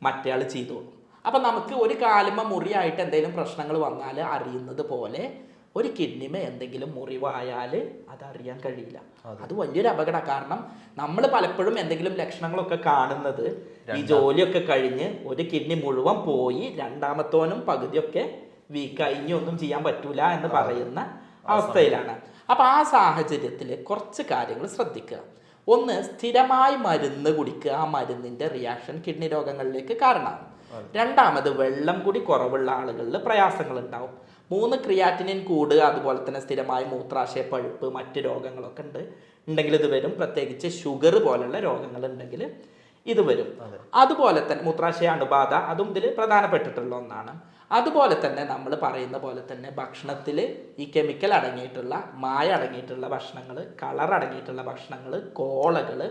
Speaker 1: മറ്റേയാൾ ചെയ്തോളും. അപ്പം നമുക്ക് ഒരു കാലുമ്മ മുറിയായിട്ട് എന്തെങ്കിലും പ്രശ്നങ്ങൾ വന്നാൽ അറിയുന്നത് പോലെ ഒരു കിഡ്നിമ എന്തെങ്കിലും മുറിവായാൽ അതറിയാൻ കഴിയില്ല. അത് വലിയൊരു അപകടം. കാരണം നമ്മൾ പലപ്പോഴും എന്തെങ്കിലും ലക്ഷണങ്ങളൊക്കെ കാണുന്നത് ഈ ജോലിയൊക്കെ കഴിഞ്ഞ് ഒരു കിഡ്നി മുഴുവൻ പോയി രണ്ടാമത്തോനും പകുതിയൊക്കെ വീക്കായി, ഇനി ഒന്നും ചെയ്യാൻ പറ്റൂല എന്ന് പറയുന്ന അവസ്ഥയിലാണ്. അപ്പം ആ സാഹചര്യത്തിൽ കുറച്ച് കാര്യങ്ങൾ ശ്രദ്ധിക്കുക. ഒന്ന്, സ്ഥിരമായി മരുന്ന് കുടിക്കുക. ആ മരുന്നിൻ്റെ റിയാക്ഷൻ കിഡ്നി രോഗങ്ങളിലേക്ക് കാരണമാകും. രണ്ടാമത്, വെള്ളം കൂടി കുറവുള്ള ആളുകളിൽ പ്രയാസങ്ങൾ ഉണ്ടാവും. 3, ക്രിയാറ്റിനിൻ കൂടുക. അതുപോലെ തന്നെ സ്ഥിരമായി മൂത്രാശയ പഴുപ്പ്, മറ്റ് രോഗങ്ങളൊക്കെ ഉണ്ടെങ്കിൽ ഇത് വരും. പ്രത്യേകിച്ച് ഷുഗർ പോലുള്ള രോഗങ്ങൾ ഉണ്ടെങ്കിൽ ഇത് വരും. അതുപോലെ തന്നെ മൂത്രാശയ അണുബാധ, അതും ഇതിൽ പ്രധാനപ്പെട്ടിട്ടുള്ള ഒന്നാണ്. അതുപോലെ തന്നെ നമ്മൾ പറയുന്ന പോലെ തന്നെ ഭക്ഷണത്തിൽ ഈ കെമിക്കൽ അടങ്ങിയിട്ടുള്ള, മായ അടങ്ങിയിട്ടുള്ള ഭക്ഷണങ്ങൾ, കളർ അടങ്ങിയിട്ടുള്ള ഭക്ഷണങ്ങൾ, കോളകൾ,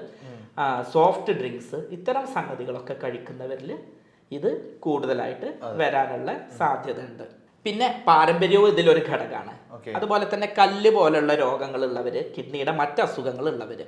Speaker 1: സോഫ്റ്റ് ഡ്രിങ്ക്സ്, ഇത്തരം സംഗതികളൊക്കെ കഴിക്കുന്നവരിൽ ഇത് കൂടുതലായിട്ട് വരാനുള്ള സാധ്യത ഉണ്ട്. പിന്നെ പാരമ്പര്യവും ഇതിലൊരു ഘടകമാണ്. അതുപോലെ തന്നെ കല്ല് പോലുള്ള രോഗങ്ങളുള്ളവർ, കിഡ്നിയുടെ മറ്റ് അസുഖങ്ങളുള്ളവർ.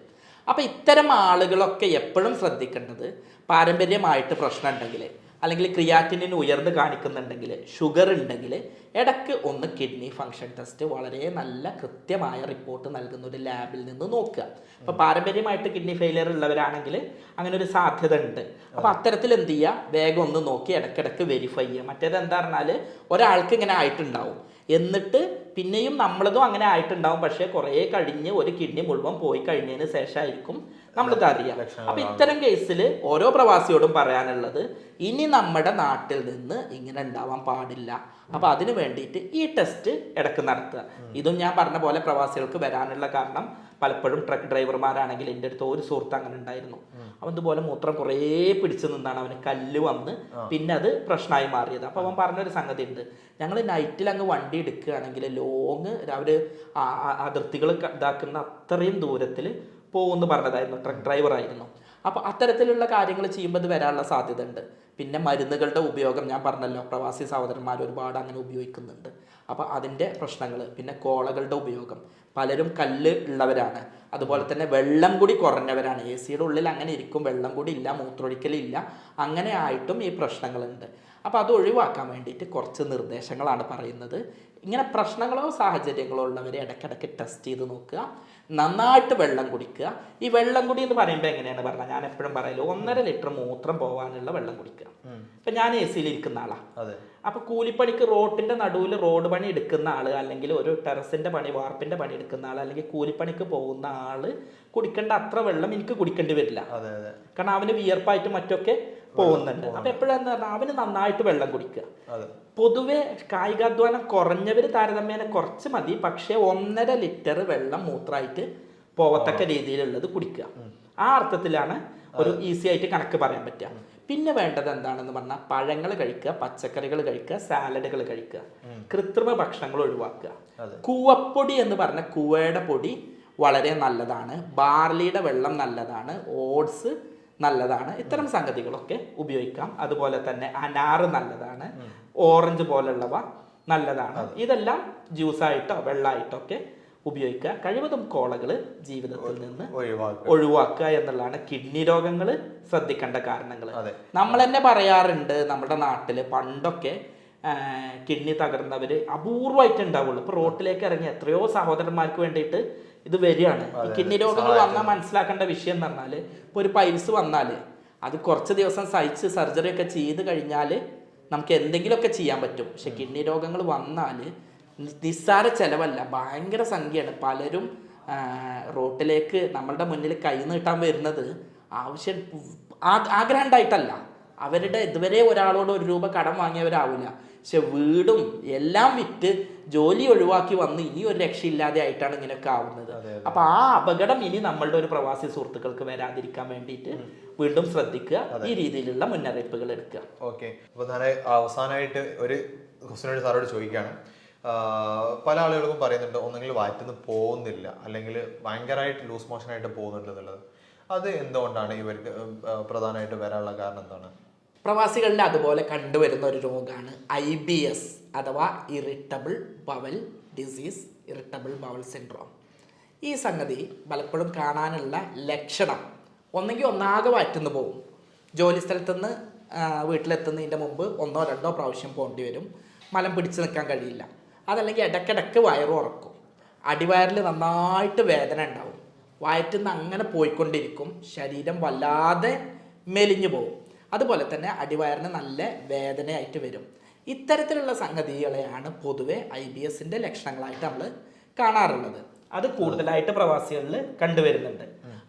Speaker 1: അപ്പോൾ ഇത്തരം ആളുകളൊക്കെ എപ്പോഴും ശ്രദ്ധിക്കേണ്ടത്, പാരമ്പര്യമായിട്ട് പ്രശ്നം ഉണ്ടെങ്കിൽ, അല്ലെങ്കിൽ ക്രിയാറ്റിനിൻ ഉയർന്ന് കാണിക്കുന്നുണ്ടെങ്കിൽ, ഷുഗർ ഉണ്ടെങ്കിൽ ഇടയ്ക്ക് ഒന്ന് കിഡ്നി ഫങ്ഷൻ ടെസ്റ്റ് വളരെ നല്ല കൃത്യമായ റിപ്പോർട്ട് നൽകുന്ന ഒരു ലാബിൽ നിന്ന് നോക്കുക. അപ്പോൾ പാരമ്പര്യമായിട്ട് കിഡ്നി ഫെയിലിയർ ഉള്ളവരാണെങ്കിൽ അങ്ങനെ ഒരു സാധ്യത ഉണ്ട്. അപ്പോൾ അത്തരത്തിൽ എന്ത് ചെയ്യുക, വേഗം ഒന്ന് നോക്കി ഇടയ്ക്കിടയ്ക്ക് വെരിഫൈ ചെയ്യുക. മറ്റേത് എന്താ പറഞ്ഞാൽ ഒരാൾക്ക് ഇങ്ങനെ ആയിട്ടുണ്ടാവും, എന്നിട്ട് പിന്നെയും നമ്മളതും അങ്ങനെ ആയിട്ടുണ്ടാവും, പക്ഷേ കുറേ കഴിഞ്ഞ് ഒരു കിഡ്നി മുഴുവൻ പോയി കഴിഞ്ഞതിന് ശേഷമായിരിക്കും നമ്മളിത് അറിയാം. അപ്പൊ ഇത്തരം കേസിൽ ഓരോ പ്രവാസിയോടും പറയാനുള്ളത്, ഇനി നമ്മുടെ നാട്ടിൽ നിന്ന് ഇങ്ങനെ ഉണ്ടാവാൻ പാടില്ല. അപ്പൊ അതിന് വേണ്ടിയിട്ട് ഈ ടെസ്റ്റ് ഇടയ്ക്ക് നടത്തുക. ഇതും ഞാൻ പറഞ്ഞ പോലെ പ്രവാസികൾക്ക് വരാനുള്ള കാരണം, പലപ്പോഴും ട്രക്ക് ഡ്രൈവർമാരാണെങ്കിൽ എൻ്റെ അടുത്ത് ഒരു സുഹൃത്ത് അങ്ങനെ ഉണ്ടായിരുന്നു. അവൻ ഇതുപോലെ മൂത്രം കുറേ പിടിച്ചു നിന്നാണ് അവന് കല്ല് വന്ന് പിന്നെ അത് പ്രശ്നമായി മാറിയത്. അപ്പോൾ അവൻ പറഞ്ഞൊരു സംഗതി ഉണ്ട്, ഞങ്ങൾ നൈറ്റിൽ അങ്ങ് വണ്ടി എടുക്കുകയാണെങ്കിൽ ലോങ് രാവിലെ അതിർത്തികൾ ഇതാക്കുന്ന അത്രയും ദൂരത്തിൽ പോകുമെന്ന് പറഞ്ഞതായിരുന്നു. ട്രക്ക് ഡ്രൈവർ ആയിരുന്നു. അപ്പോൾ അത്തരത്തിലുള്ള കാര്യങ്ങൾ ചെയ്യുമ്പോൾ ഇത് വരാനുള്ള സാധ്യത ഉണ്ട്. പിന്നെ മരുന്നുകളുടെ ഉപയോഗം ഞാൻ പറഞ്ഞല്ലോ, പ്രവാസി സഹോദരന്മാർ ഒരുപാട് അങ്ങനെ ഉപയോഗിക്കുന്നുണ്ട്. അപ്പോൾ അതിൻ്റെ പ്രശ്നങ്ങൾ. പിന്നെ കോളകളുടെ ഉപയോഗം, പലരും കല്ല് ഉള്ളവരാണ്. അതുപോലെ തന്നെ വെള്ളം കൂടി കുറഞ്ഞവരാണ്. എ സിയുടെ ഉള്ളിൽ അങ്ങനെ ഇരിക്കും, വെള്ളം കൂടി ഇല്ല, മൂത്രമൊഴിക്കലില്ല, അങ്ങനെ ആയിട്ടും ഈ പ്രശ്നങ്ങളുണ്ട്. അപ്പോൾ അത് ഒഴിവാക്കാൻ വേണ്ടിയിട്ട് കുറച്ച് നിർദ്ദേശങ്ങളാണ് പറയുന്നത്. ഇങ്ങനെ പ്രശ്നങ്ങളോ സാഹചര്യങ്ങളോ ഉള്ളവരെ ഇടയ്ക്കിടയ്ക്ക് ടെസ്റ്റ് ചെയ്ത് നോക്കുക. നന്നായിട്ട് വെള്ളം കുടിക്കുക. ഈ വെള്ളം കുടി എന്ന് പറയുമ്പോൾ എങ്ങനെയാണ് പറഞ്ഞാൽ, ഞാൻ എപ്പോഴും പറയല്ലോ, 1.5 ലിറ്റർ മൂത്രം പോകാനുള്ള വെള്ളം കുടിക്കുക. ഇപ്പം ഞാൻ എ സിയിൽ ഇരിക്കുന്ന ആളാണ്. അപ്പോൾ കൂലിപ്പണിക്ക് റോഡിൻ്റെ നടുവിൽ റോഡ് പണി എടുക്കുന്ന ആൾ, അല്ലെങ്കിൽ ഒരു ടെറസിൻ്റെ പണി, വാർപ്പിൻ്റെ പണി എടുക്കുന്ന ആൾ, അല്ലെങ്കിൽ കൂലിപ്പണിക്ക് പോകുന്ന ആൾ കുടിക്കേണ്ട അത്ര വെള്ളം എനിക്ക് കുടിക്കേണ്ടി വരില്ല. കാരണം അവന് വിയർപ്പായിട്ട് മറ്റൊക്കെ പോകുന്നുണ്ട്. അപ്പൊ എപ്പോഴാന്ന് പറഞ്ഞാൽ അവന് നന്നായിട്ട് വെള്ളം കുടിക്കുക.
Speaker 2: അതെ.
Speaker 1: പൊതുവെ കായികാധ്വാനം കുറഞ്ഞവർ താരതമ്യേന കുറച്ച് മതി, പക്ഷെ 1.5 ലിറ്റർ വെള്ളം മൂത്രമായിട്ട് പോവത്തക്ക രീതിയിലുള്ളത് കുടിക്കുക. ആ അർത്ഥത്തിലാണ് ഒരു ഈസി ആയിട്ട് കണക്ക് പറയാൻ പറ്റുക. പിന്നെ വേണ്ടത് എന്താണെന്ന് പറഞ്ഞാൽ പഴങ്ങൾ കഴിക്കുക, പച്ചക്കറികൾ കഴിക്കുക, സാലഡുകൾ കഴിക്കുക, കൃത്രിമ ഭക്ഷണങ്ങൾ ഒഴിവാക്കുക. കൂവപ്പൊടി എന്ന് പറഞ്ഞ കൂവയുടെ പൊടി വളരെ നല്ലതാണ്, ബാർലിയുടെ വെള്ളം നല്ലതാണ്, ഓട്സ് നല്ലതാണ്. ഇത്തരം സംഗതികളൊക്കെ ഉപയോഗിക്കാം. അതുപോലെ തന്നെ അനാറ് നല്ലതാണ്, ഓറഞ്ച് പോലുള്ളവ നല്ലതാണ്. ഇതെല്ലാം ജ്യൂസായിട്ടോ വെള്ളമായിട്ടോ ഒക്കെ ഉപയോഗിക്കുക. കഴിവതും കോളകൾ ജീവിതത്തിൽ നിന്ന് ഒഴിവാക്കുക എന്നുള്ളതാണ് കിഡ്നി രോഗങ്ങൾ ശ്രദ്ധിക്കേണ്ട കാരണങ്ങൾ. നമ്മൾ തന്നെ പറയാറുണ്ട്, നമ്മുടെ നാട്ടിൽ പണ്ടൊക്കെ കിഡ്നി തകർന്നവർ അപൂർവമായിട്ട് ഉണ്ടാവുള്ളൂ. ഇപ്പൊ റോട്ടിലേക്ക് ഇറങ്ങി എത്രയോ സഹോദരന്മാർക്ക് വേണ്ടിയിട്ട് ഇത് വരികയാണ്. ഈ കിഡ്നി രോഗങ്ങൾ വന്നാൽ മനസ്സിലാക്കേണ്ട വിഷയം എന്ന് പറഞ്ഞാൽ, ഇപ്പോൾ ഒരു പൈൽസ് വന്നാൽ അത് കുറച്ച് ദിവസം സഹിച്ച് സർജറി ഒക്കെ ചെയ്ത് കഴിഞ്ഞാൽ നമുക്ക് എന്തെങ്കിലുമൊക്കെ ചെയ്യാൻ പറ്റും. പക്ഷെ കിഡ്നി രോഗങ്ങൾ വന്നാൽ നിസ്സാര ചെലവല്ല, ഭയങ്കര സംഖ്യയാണ്. പലരും റോട്ടിലേക്ക് നമ്മളുടെ മുന്നിൽ കൈ നീട്ടാൻ വരുന്നത് ആവശ്യം ആഗ്രഹം ഉണ്ടായിട്ടല്ല. അവരുടെ ഇതുവരെ ഒരാളോട് 1 രൂപ കടം വാങ്ങിയവരാവില്ല. പക്ഷെ വീടും എല്ലാം വിറ്റ് ജോലി ഒഴിവാക്കി വന്ന് ഇനി ഒരു രക്ഷയില്ലാതെ ആയിട്ടാണ് ഇങ്ങനെയൊക്കെ ആവുന്നത്. അപ്പൊ ആ അപകടം ഇനി നമ്മളുടെ ഒരു പ്രവാസി സുഹൃത്തുക്കൾക്ക് വരാതിരിക്കാൻ വേണ്ടിയിട്ട് വീണ്ടും ശ്രദ്ധിക്കുക, ഈ രീതിയിലുള്ള മുന്നറിയിപ്പുകൾ എടുക്കുക.
Speaker 2: ഓക്കെ. അപ്പൊ ഞാൻ അവസാനമായിട്ട് ഒരു ക്വസ്റ്റ്യൻ സാറോട് ചോദിക്കുകയാണ്. പല ആളുകൾക്കും പറയുന്നുണ്ട് ഒന്നെങ്കിൽ വയറ്റിന്ന് പോകുന്നില്ല, അല്ലെങ്കിൽ ഭയങ്കരമായിട്ട് ലൂസ് മോഷനായിട്ട് പോകുന്നുണ്ട് എന്നുള്ളത്. അത് എന്തുകൊണ്ടാണ് ഇവർക്ക് പ്രധാനമായിട്ട് വരാനുള്ള കാരണം എന്താണ്?
Speaker 1: പ്രവാസികളിൽ അതുപോലെ കണ്ടുവരുന്ന ഒരു രോഗമാണ് IBS അഥവാ irritable bowel disease, irritable bowel syndrome. ഈ സംഗതി പലപ്പോഴും കാണാനുള്ള ലക്ഷണം ഒന്നെങ്കിൽ ഒന്നാകെ വയറ്റുന്ന് പോകും, ജോലി സ്ഥലത്തുനിന്ന് വീട്ടിലെത്തുന്നതിൻ്റെ മുമ്പ് 1 2 പ്രാവശ്യം പോകേണ്ടി വരും, മലം പിടിച്ച് നിൽക്കാൻ കഴിയില്ല. അതല്ലെങ്കിൽ ഇടയ്ക്കിടയ്ക്ക് വയറ് ഉറക്കും, അടിവയറിൽ നന്നായിട്ട് വേദന ഉണ്ടാവും, വയറ്റിൽ നിന്ന് അങ്ങനെ പോയിക്കൊണ്ടിരിക്കും, ശരീരം വല്ലാതെ മെലിഞ്ഞു പോകും. അതുപോലെ തന്നെ അടിവയറിന് നല്ല വേദനയായിട്ട് വരും. ഇത്തരത്തിലുള്ള സംഗതികളെയാണ് പൊതുവെ IBSൻ്റെ ലക്ഷണങ്ങളായിട്ട് നമ്മൾ കാണാറുള്ളത്. അത് കൂടുതലായിട്ട് പ്രവാസികളിൽ കണ്ടുവരുന്നുണ്ട്.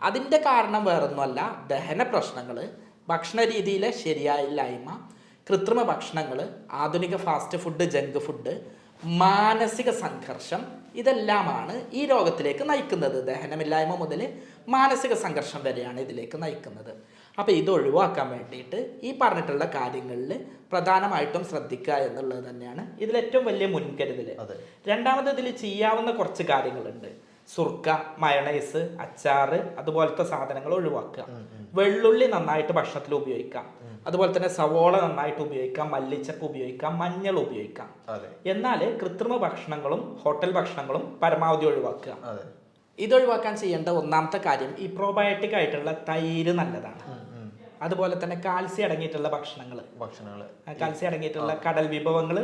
Speaker 1: അതിൻ്റെ കാരണം വേറൊന്നുമല്ല, ദഹന പ്രശ്നങ്ങൾ, ഭക്ഷണ രീതിയിലെ ശരിയായില്ലായ്മ, കൃത്രിമ ഭക്ഷണങ്ങൾ, ആധുനിക ഫാസ്റ്റ് ഫുഡ്, ജങ്ക് ഫുഡ്, മാനസിക സംഘർഷം, ഇതെല്ലാമാണ് ഈ രോഗത്തിലേക്ക് നയിക്കുന്നത്. ദഹനമില്ലായ്മ മുതൽ മാനസിക സംഘർഷം വരെയാണ് ഇതിലേക്ക് നയിക്കുന്നത്. അപ്പോൾ ഇത് ഒഴിവാക്കാൻ വേണ്ടിയിട്ട് ഈ പറഞ്ഞിട്ടുള്ള കാര്യങ്ങളിൽ പ്രധാനമായിട്ടും ശ്രദ്ധിക്കുക എന്നുള്ളത് തന്നെയാണ് ഇതിലേറ്റവും വലിയ മുൻകരുതൽ. രണ്ടാമത് ഇതിൽ ചെയ്യാവുന്ന കുറച്ച് കാര്യങ്ങളുണ്ട്. സുർക്ക, മയണൈസ്, അച്ചാറ് അതുപോലത്തെ സാധനങ്ങൾ ഒഴിവാക്കുക. വെള്ളുള്ളി നന്നായിട്ട് ഭക്ഷണത്തിൽ ഉപയോഗിക്കാം. അതുപോലെ തന്നെ സവോള നന്നായിട്ട് ഉപയോഗിക്കാം, മല്ലിച്ചപ്പ് ഉപയോഗിക്കാം, മഞ്ഞൾ ഉപയോഗിക്കാം. എന്നാൽ കൃത്രിമ ഭക്ഷണങ്ങളും ഹോട്ടൽ ഭക്ഷണങ്ങളും പരമാവധി ഒഴിവാക്കുക. ഇതൊഴിവാക്കാൻ ചെയ്യേണ്ട ഒന്നാമത്തെ കാര്യം, ഈ പ്രോബയോട്ടിക് ആയിട്ടുള്ള തൈര് നല്ലതാണ്. അതുപോലെ തന്നെ കാൽസ്യം അടങ്ങിയിട്ടുള്ള ഭക്ഷണങ്ങൾ, കാൽസ്യം അടങ്ങിയിട്ടുള്ള കടൽ വിഭവങ്ങൾ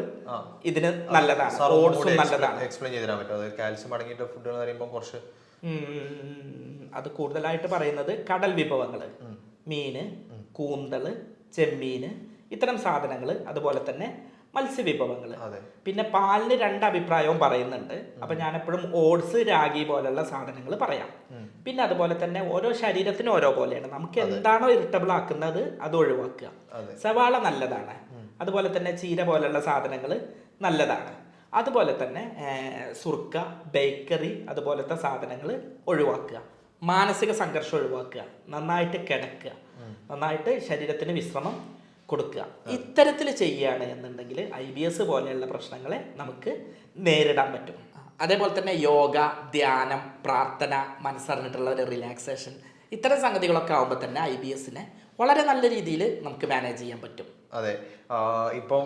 Speaker 1: ഇതിന് നല്ലതാണ്. ഓട്സും നല്ലതാണ്.
Speaker 2: എക്സ്പ്ലെയിൻ ചെയ്തു തരാൻ പറ്റുമോ? കാൽസ്യം അടങ്ങിയിട്ടുള്ള ഫുഡുകൾ എന്ന് പറയുമ്പോൾ കുറച്ച്
Speaker 1: അത് കൂടുതലായിട്ട് പറയുന്നത് കടൽ വിഭവങ്ങൾ, മീന്, കൂന്തള്, ചെമ്മീന്, ഇത്തരം സാധനങ്ങൾ, അതുപോലെ തന്നെ മത്സ്യവിഭവങ്ങൾ. പിന്നെ പാലിന് 2 അഭിപ്രായവും പറയുന്നുണ്ട്. അപ്പൊ ഞാൻ എപ്പോഴും ഓട്സ്, രാഗി പോലുള്ള സാധനങ്ങൾ പറയാം. പിന്നെ അതുപോലെ തന്നെ ഓരോ ശരീരത്തിനും ഓരോ പോലെയാണ്. നമുക്ക് എന്താണോ ഇറിറ്റബിൾ ആക്കുന്നത് അത് ഒഴിവാക്കുക. സവാള നല്ലതാണ്. അതുപോലെ തന്നെ ചീര പോലുള്ള സാധനങ്ങൾ നല്ലതാണ്. അതുപോലെ തന്നെ സുർക്ക, ബേക്കറി അതുപോലത്തെ സാധനങ്ങൾ ഒഴിവാക്കുക. മാനസിക സംഘർഷം ഒഴിവാക്കുക. നന്നായിട്ട് കിടക്കുക, നന്നായിട്ട് ശരീരത്തിന് വിശ്രമം കൊടുക്കുക. ഇത്തരത്തിൽ ചെയ്യുകയാണ് എന്നുണ്ടെങ്കിൽ IBS പോലെയുള്ള പ്രശ്നങ്ങളെ നമുക്ക് നേരിടാൻ പറ്റും. അതേപോലെ തന്നെ യോഗ, ധ്യാനം, പ്രാർത്ഥന, മനസ്സറിഞ്ഞിട്ടുള്ള ഒരു റിലാക്സേഷൻ, ഇത്തരം സംഗതികളൊക്കെ ആകുമ്പോൾ തന്നെ IBSനെ വളരെ നല്ല രീതിയിൽ നമുക്ക് മാനേജ് ചെയ്യാൻ പറ്റും.
Speaker 2: അതെ. ഇപ്പം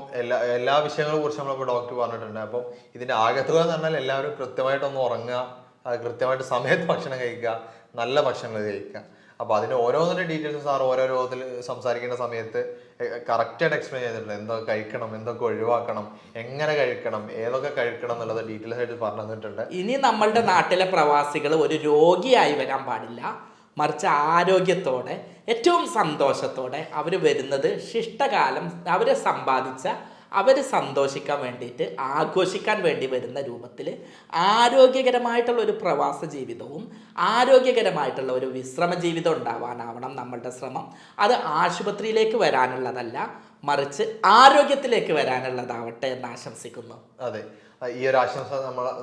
Speaker 2: എല്ലാ വിഷയങ്ങളെ കുറിച്ച് നമ്മളിപ്പോൾ ഡോക്ടർ പറഞ്ഞിട്ടുണ്ട്. അപ്പം ഇതിൻ്റെ ആകത്തുക എന്ന് പറഞ്ഞാൽ എല്ലാവരും കൃത്യമായിട്ടൊന്ന് ഉറങ്ങുക, കൃത്യമായിട്ട് സമയത്ത് ഭക്ഷണം കഴിക്കുക, നല്ല ഭക്ഷണങ്ങൾ കഴിക്കുക. അപ്പോൾ അതിന് ഓരോന്നിൻ്റെ ഡീറ്റെയിൽസ് സാർ ഓരോ രോഗത്തിൽ സംസാരിക്കുന്ന സമയത്ത് കറക്റ്റായിട്ട് എക്സ്പ്ലെയിൻ ചെയ്തിട്ടുണ്ട്. എന്തൊക്കെ കഴിക്കണം, എന്തൊക്കെ ഒഴിവാക്കണം, എങ്ങനെ കഴിക്കണം, ഏതൊക്കെ കഴിക്കണം എന്നുള്ളത് ഡീറ്റെയിൽസ് ആയിട്ട് പറഞ്ഞു തന്നിട്ടുണ്ട്.
Speaker 1: ഇനി നമ്മളുടെ നാട്ടിലെ പ്രവാസികൾ ഒരു രോഗിയായി വരാൻ പാടില്ല, മറിച്ച് ആരോഗ്യത്തോടെ ഏറ്റവും സന്തോഷത്തോടെ അവർ വരുന്നത് ശിഷ്ടകാലം അവർ സമ്പാദിച്ച അവർ സന്തോഷിക്കാൻ വേണ്ടിയിട്ട് ആഘോഷിക്കാൻ വേണ്ടി വരുന്ന രൂപത്തിൽ ആരോഗ്യകരമായിട്ടുള്ള ഒരു പ്രവാസ ജീവിതവും ആരോഗ്യകരമായിട്ടുള്ള ഒരു വിശ്രമ ജീവിതം ഉണ്ടാവാനാവണം നമ്മളുടെ ശ്രമം. അത് ആശുപത്രിയിലേക്ക് വരാനുള്ളതല്ല, മറിച്ച് ആരോഗ്യത്തിലേക്ക് വരാനുള്ളതാവട്ടെ എന്ന് ആശംസിക്കുന്നു.
Speaker 2: അതെ, ഈ ഒരു ആശംസ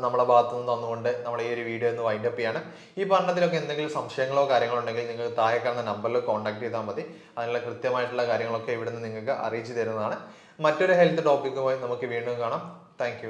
Speaker 2: നമ്മളെ ഭാഗത്തു നിന്ന് തന്നുകൊണ്ട് നമ്മൾ ഈ ഒരു വീഡിയോ ഒന്ന് വൈൻഡപ്പ് ചെയ്യാണ്. ഈ പഠനത്തിലൊക്കെ എന്തെങ്കിലും സംശയങ്ങളോ കാര്യങ്ങളോ ഉണ്ടെങ്കിൽ നിങ്ങൾ താഴെ കാണുന്ന നമ്പറിൽ കോൺടാക്ട് ചെയ്താൽ മതി. അതിനുള്ള കൃത്യമായിട്ടുള്ള കാര്യങ്ങളൊക്കെ ഇവിടുന്ന് നിങ്ങൾക്ക് അറിയിച്ചു തരുന്നതാണ്. മറ്റൊരു ഹെൽത്ത് ടോപ്പിക്കുമായി നമുക്ക് വീണ്ടും കാണാം. താങ്ക്